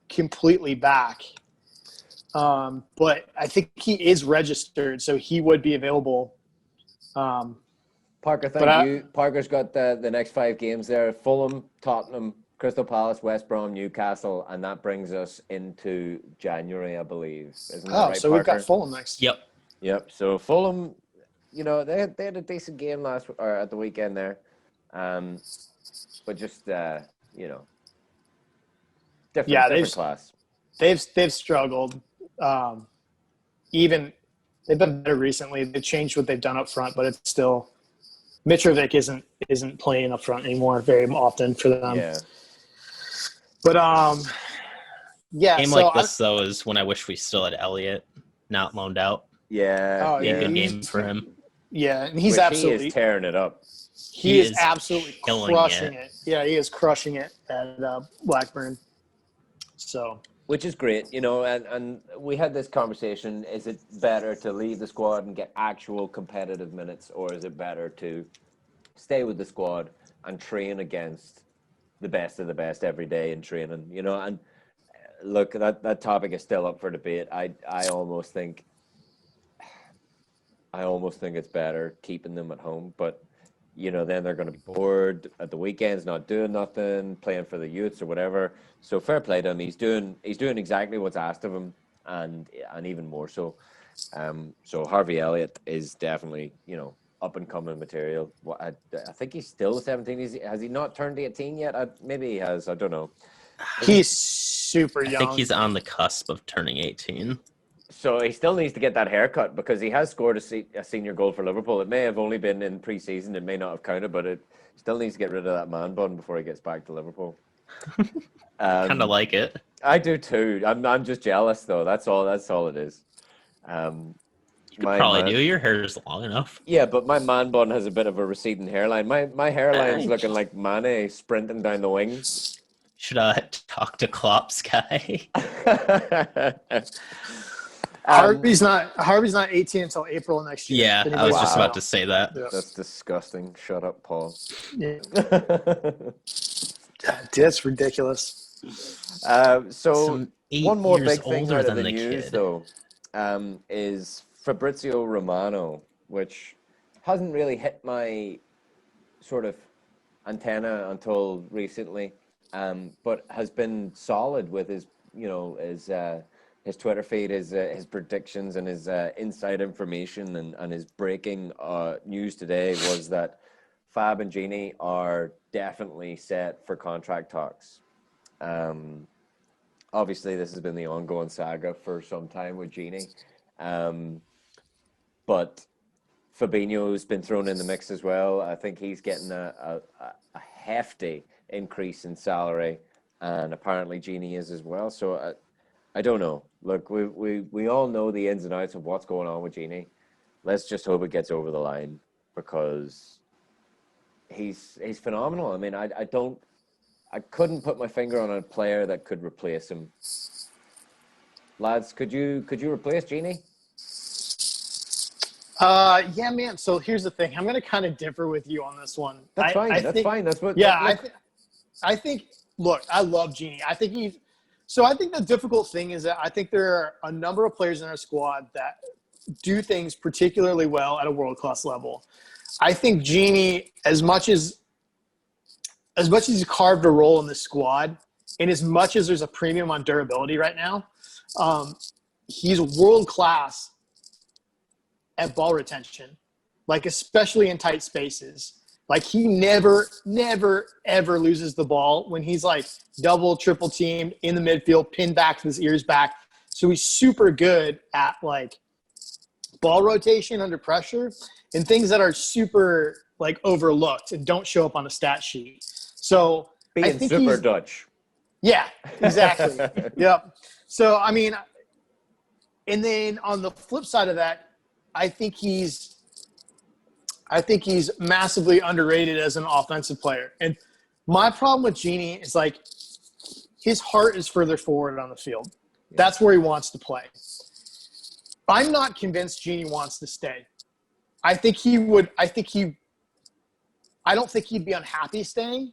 B: completely back. But I think he is registered, so he would be available.
A: Parker, Parker's got the next 5 games there: Fulham, Tottenham, Crystal Palace, West Brom, Newcastle, and that brings us into January, I believe. Isn't that right,
B: so
A: Parker?
B: we've got Fulham next.
A: Yep. So Fulham, they had a decent game at the weekend there, but just different class.
B: They've struggled. Even they've been better recently. They've changed what they've done up front, but it's still Mitrovic isn't playing up front anymore very often for them.
A: Yeah.
B: But
C: A game like this though is when I wish we still had Elliott not loaned out.
A: Yeah.
C: Be a good game for him.
B: Yeah, and he is
A: tearing it up.
B: He is absolutely crushing it. Yeah, he is crushing it at Blackburn. So,
A: which is great, and we had this conversation: is it better to leave the squad and get actual competitive minutes, or is it better to stay with the squad and train against the best of the best every day in training? And look, that topic is still up for debate. I almost think it's better keeping them at home, but then they're going to be bored at the weekends, not doing nothing, playing for the youths or whatever. So fair play to him. He's doing exactly what's asked of him, and even more so. So Harvey Elliott is definitely up and coming material. I think he's still 17. Has he not turned 18 yet? Maybe he has. I don't know.
B: He's super young.
C: I think he's on the cusp of turning 18.
A: So he still needs to get that haircut because he has scored a senior goal for Liverpool. It may have only been in pre-season. It may not have counted, but it still needs to get rid of that man bun before he gets back to Liverpool.
C: Kind of like it.
A: I do too. I'm just jealous though. That's all it is.
C: You could probably do. Your hair is long enough.
A: Yeah, but my man bun has a bit of a receding hairline. My hairline's looking like Mane sprinting down the wing.
C: Should talk to Klopp's guy.
B: Harvey's not 18 until April next year.
C: Yeah, I was just about to say that.
B: Yeah.
A: That's disgusting. Shut up, Paul.
B: Yeah. That's ridiculous.
A: So one more big thing out of the news,
C: kid.
A: though, is Fabrizio Romano, which hasn't really hit my sort of antenna until recently, but has been solid with his Twitter feed, his predictions, and his inside information, and his breaking news today was that Fab and Genie are definitely set for contract talks. Obviously, this has been the ongoing saga for some time with Genie, but Fabinho's been thrown in the mix as well. I think he's getting a hefty increase in salary, and apparently Genie is as well. So I don't know. Look, we all know the ins and outs of what's going on with Genie. Let's just hope it gets over the line because he's phenomenal. I mean, I couldn't put my finger on a player that could replace him. Lads, could you replace Genie?
B: Yeah, man. So here's the thing. I'm going to kind of differ with you on this one.
A: That's fine. That's fine. That's what.
B: Yeah, I think. Look, I love Genie. I think the difficult thing is that I think there are a number of players in our squad that do things particularly well at a world-class level. I think Genie, as much as he's carved a role in this squad, and as much as there's a premium on durability right now, he's world-class at ball retention, like especially in tight spaces. Like he never, ever loses the ball when he's like double, triple teamed in the midfield, pinned back with his ears back. So he's super good at like ball rotation under pressure and things that are super like overlooked and don't show up on the stat sheet. So
A: being
B: I think
A: super Dutch.
B: Yeah, exactly. Yep. So, I mean, and then on the flip side of that, I think he's massively underrated as an offensive player. And my problem with Genie is like his heart is further forward on the field. Yeah. That's where he wants to play. I'm not convinced Genie wants to stay. I don't think he'd be unhappy staying.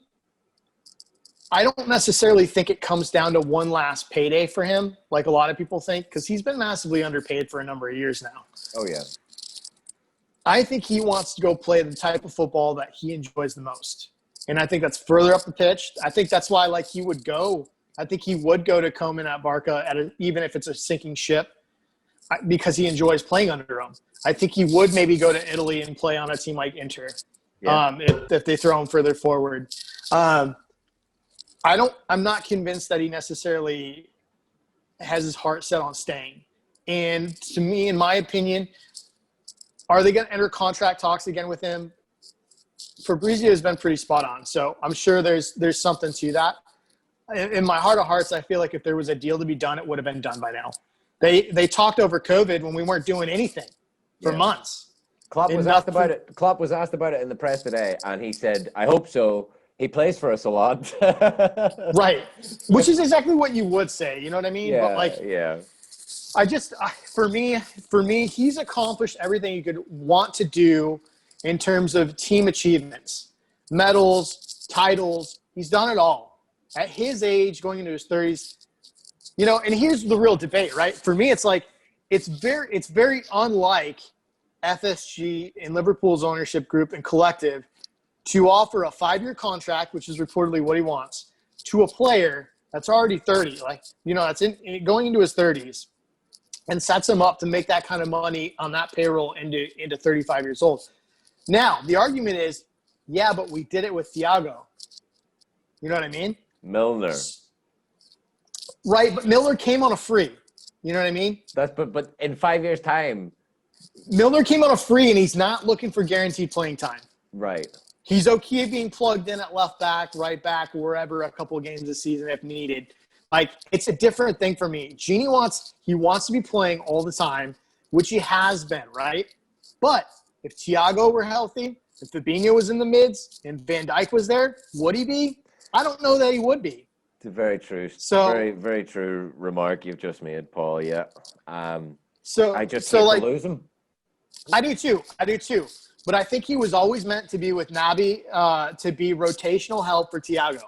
B: I don't necessarily think it comes down to one last payday for him, like a lot of people think, because he's been massively underpaid for a number of years now.
A: Oh, yeah.
B: I think he wants to go play the type of football that he enjoys the most. And I think that's further up the pitch. I think that's why, like, he would go. I think he would go to Koeman at Barca, even if it's a sinking ship, because he enjoys playing under him. I think he would maybe go to Italy and play on a team like Inter, if they throw him further forward. I'm not convinced that he necessarily has his heart set on staying. And to me, in my opinion, are they going to enter contract talks again with him? Fabrizio has been pretty spot on, so I'm sure there's something to that. In my heart of hearts, I feel like if there was a deal to be done, it would have been done by now. They talked over COVID when we weren't doing anything for months.
A: Klopp was asked about it. Klopp was asked about it in the press today, and he said, "I hope so. He plays for us a lot."
B: Right, which is exactly what you would say. You know what I mean?
A: Yeah,
B: but for me, he's accomplished everything you could want to do in terms of team achievements, medals, titles. He's done it all. At his age, going into his 30s, and here's the real debate, right? For me, it's like it's very unlike FSG and Liverpool's ownership group and collective to offer a 5-year contract, which is reportedly what he wants, to a player that's already 30, that's going into his 30s, and sets him up to make that kind of money on that payroll into 35 years old. Now, the argument is, yeah, but we did it with Thiago. You know what I mean?
A: Milner.
B: Right, but Milner came on a free. You know what I mean?
A: But in 5 years' time.
B: Milner came on a free, and he's not looking for guaranteed playing time.
A: Right.
B: He's okay being plugged in at left back, right back, wherever a couple of games this season if needed. It's a different thing for me. Genie wants to be playing all the time, which he has been, right? But if Thiago were healthy, if Fabinho was in the mids, and Van Dijk was there, would he be? I don't know that he would be.
A: It's a very true, very, very true remark you've just made, Paul. Yeah. I just hate to lose him.
B: I do too. But I think he was always meant to be with Naby to be rotational help for Thiago.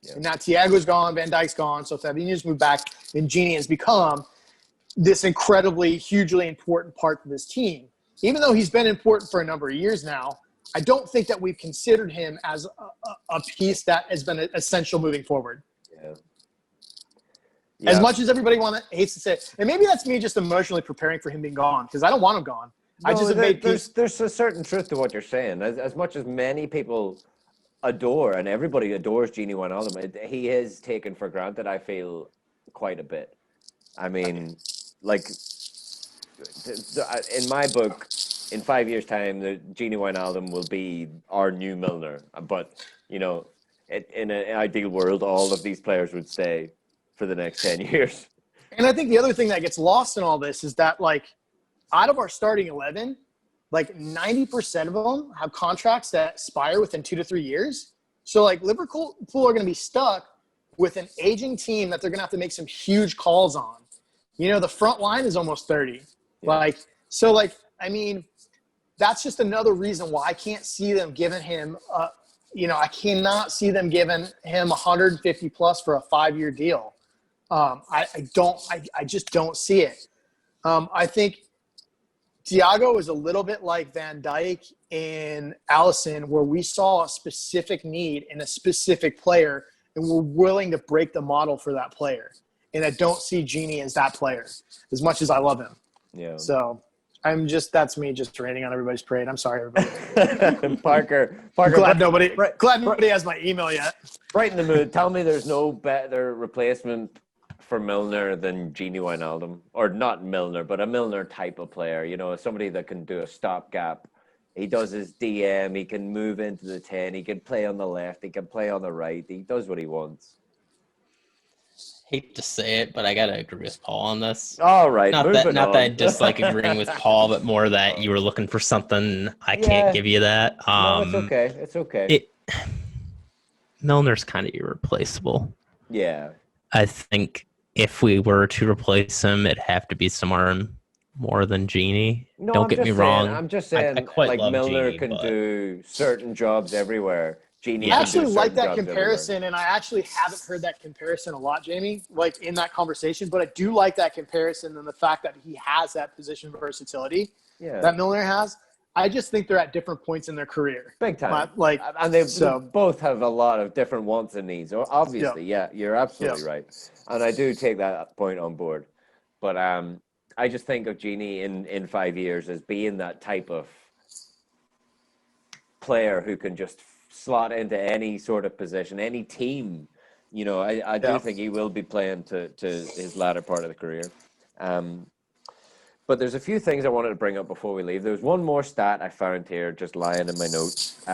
B: Yeah. And now Thiago's gone, Van Dijk's gone, so Fabinho's moved back, and Genie has become this incredibly, hugely important part of this team. Even though he's been important for a number of years now, I don't think that we've considered him as a piece that has been essential moving forward. Yeah. As much as everybody hates to say it. And maybe that's me just emotionally preparing for him being gone, because I don't want him gone.
A: No, there's a certain truth to what you're saying. As much as many people adore, and everybody adores Genie Wijnaldum, he is taken for granted, I feel, quite a bit. I mean, in my book, in 5 years' time, the Genie Wijnaldum will be our new Milner. But, in an ideal world, all of these players would stay for the next 10 years.
B: And I think the other thing that gets lost in all this is that, out of our starting 11, 90% of them have contracts that expire within 2 to 3 years. So, Liverpool are going to be stuck with an aging team that they're going to have to make some huge calls on. The front line is almost 30. Yeah. That's just another reason why I can't see them giving him, I cannot see them giving him 150 plus for a 5-year deal. I just don't see it. I think Thiago is a little bit like Van Dijk and Alisson, where we saw a specific need in a specific player, and we're willing to break the model for that player. And I don't see Genie as that player, as much as I love him. Yeah. So that's me just raining on everybody's parade. I'm sorry, everybody.
A: Parker.
B: Glad nobody has my email yet.
A: Right in the mood. Tell me there's no better replacement for Milner than Genie Wijnaldum, or not Milner, but a Milner type of player. Somebody that can do a stopgap. He does his DM. He can move into the 10. He can play on the left. He can play on the right. He does what he wants.
C: Hate to say it, but I gotta agree with Paul on this.
A: All right,
C: not that I dislike agreeing with Paul, but more that you were looking for something. I can't give you that.
A: No, it's okay. It's okay.
C: Milner's kind of irreplaceable.
A: Yeah,
C: I think if we were to replace him, it'd have to be somewhere more than Genie.
A: No,
C: Don't get me wrong.
A: I'm just saying,
C: I quite love
A: Milner
C: Genie,
A: can do certain jobs everywhere. Genie.
B: I actually like that comparison, and I actually haven't heard that comparison a lot, Jamie, in that conversation. But I do like that comparison and the fact that he has that position versatility that Milner has. I just think they're at different points in their career.
A: Big time.
B: And
A: they both have a lot of different wants and needs. Obviously,
B: Yeah.
A: you're absolutely right. And I do take that point on board. But I just think of Genie in 5 years as being that type of player who can just slot into any sort of position, any team. You know, I do think he will be playing to his latter part of the career. But there's a few things I wanted to bring up before we leave. There's one more stat I found here just lying in my notes.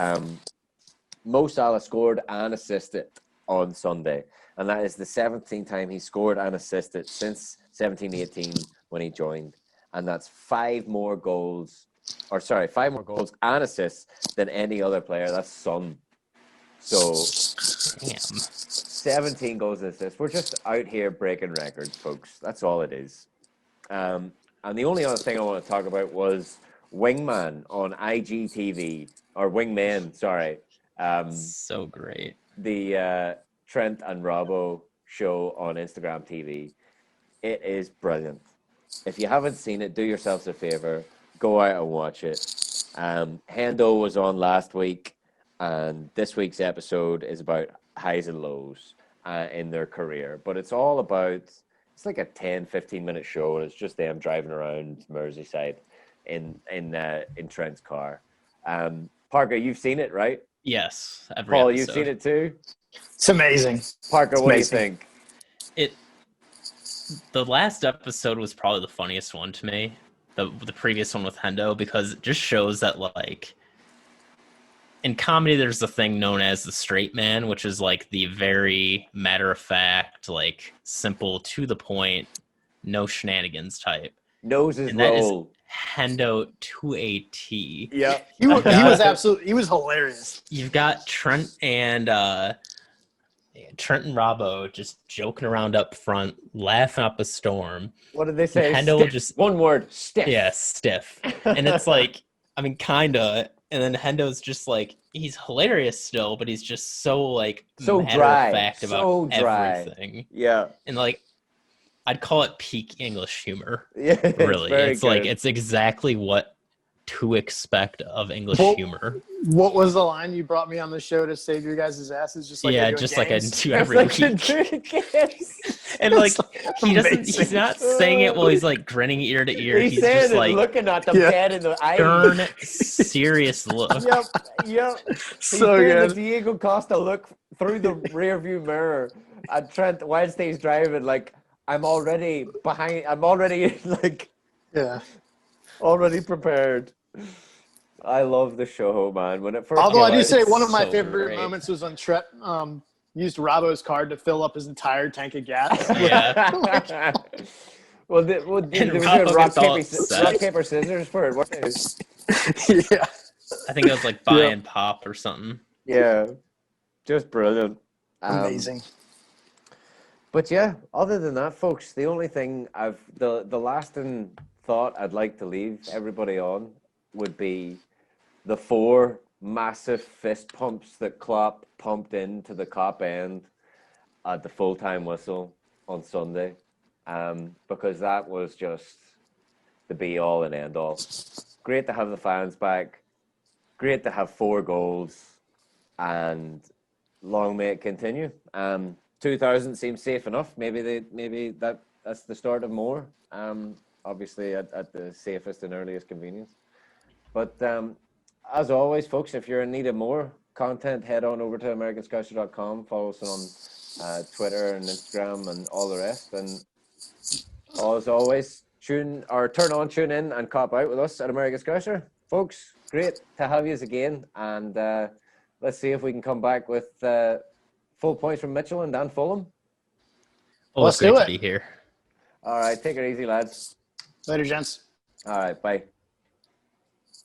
A: Mo Salah scored and assisted on Sunday, and that is the 17th time he scored and assisted since 17-18 when he joined. And that's 5 more goals and assists than any other player. That's Son. So,
C: Damn.
A: 17 goals and assists. We're just out here breaking records, folks. That's all it is. And the only other thing I want to talk about was Wingman on IGTV, or Wingman, sorry.
C: So great.
A: The Trent and Robbo show on Instagram TV. It is brilliant. If you haven't seen it, do yourselves a favor. Go out and watch it. Hendo was on last week, and this week's episode is about highs and lows in their career. But it's all about... It's like a 10, 15-minute show, and it's just them driving around Merseyside in Trent's car. Parker, you've seen it, right?
C: Yes.
A: Paul, you've seen it too?
B: It's amazing.
A: Parker, what do you think?
C: The last episode was probably the funniest one to me. The previous one with Hendo, because it just shows that, like, in comedy, there's a thing known as the straight man, which is like the very matter-of-fact, like simple, to the point, no shenanigans type.
A: Noses
C: and that
A: roll.
C: Is Hendo to a T.
A: Yeah,
B: he was hilarious.
C: You've got Trent and Robbo just joking around up front, laughing up a storm.
A: What did they say?
C: Hendo will just
A: one word, stiff.
C: Yeah, stiff. And it's like, I mean, kinda. And then Hendo's just like, he's hilarious still, but he's just so like
A: so
C: matter
A: dry,
C: of fact about everything.
A: Yeah.
C: And like, I'd call it peak English humor.
A: Yeah,
C: really. It's like, it's exactly what to expect of English humor.
B: What was the line? You brought me on the show to save your guys' asses, just like
C: like I do every
A: like
C: week. And like he's not saying it while he's like grinning ear to ear. He's just like
A: looking at the bed in the eye.
C: Stern, serious look.
A: Yep.
B: So good.
A: The Diego Costa look through the rear view mirror at Trent Wednesday he's driving, like, I'm already behind, I'm already like already prepared. I love the show, man. When it first
B: Although I do say
C: it's
B: one of my
C: so
B: favorite
C: great.
B: moments was when Trent used Robbo's card to fill up his entire tank of gas.
C: Yeah.
A: Well, they were doing
C: Robbo
A: rock,
C: gets all
A: paper,
C: upset.
A: rock, paper, scissors for it. What is?
B: Yeah.
C: I think it was like buy and pop or something.
A: Yeah. Just brilliant.
B: Amazing.
A: But yeah, other than that, folks, the only thing the lasting thought I'd like to leave everybody on would be the 4 massive fist pumps that Klopp pumped into the Kop end at the full-time whistle on Sunday, because that was just the be-all and end-all. Great to have the fans back. Great to have 4 goals, and long may it continue. 2000 seems safe enough. Maybe that's the start of more. Obviously at the safest and earliest convenience. But as always, folks, if you're in need of more content, head on over to americanscouser.com. Follow us on Twitter and Instagram and all the rest. And as always, tune in and cop out with us at American Scouser. Folks, great to have you again. And let's see if we can come back with full points from Mitchell and Dan Fulham.
C: Oh,
B: Let's
C: it's great
B: do
C: to
B: it.
C: be here.
A: All right, take it easy, lads.
B: Later, gents.
A: All right, bye.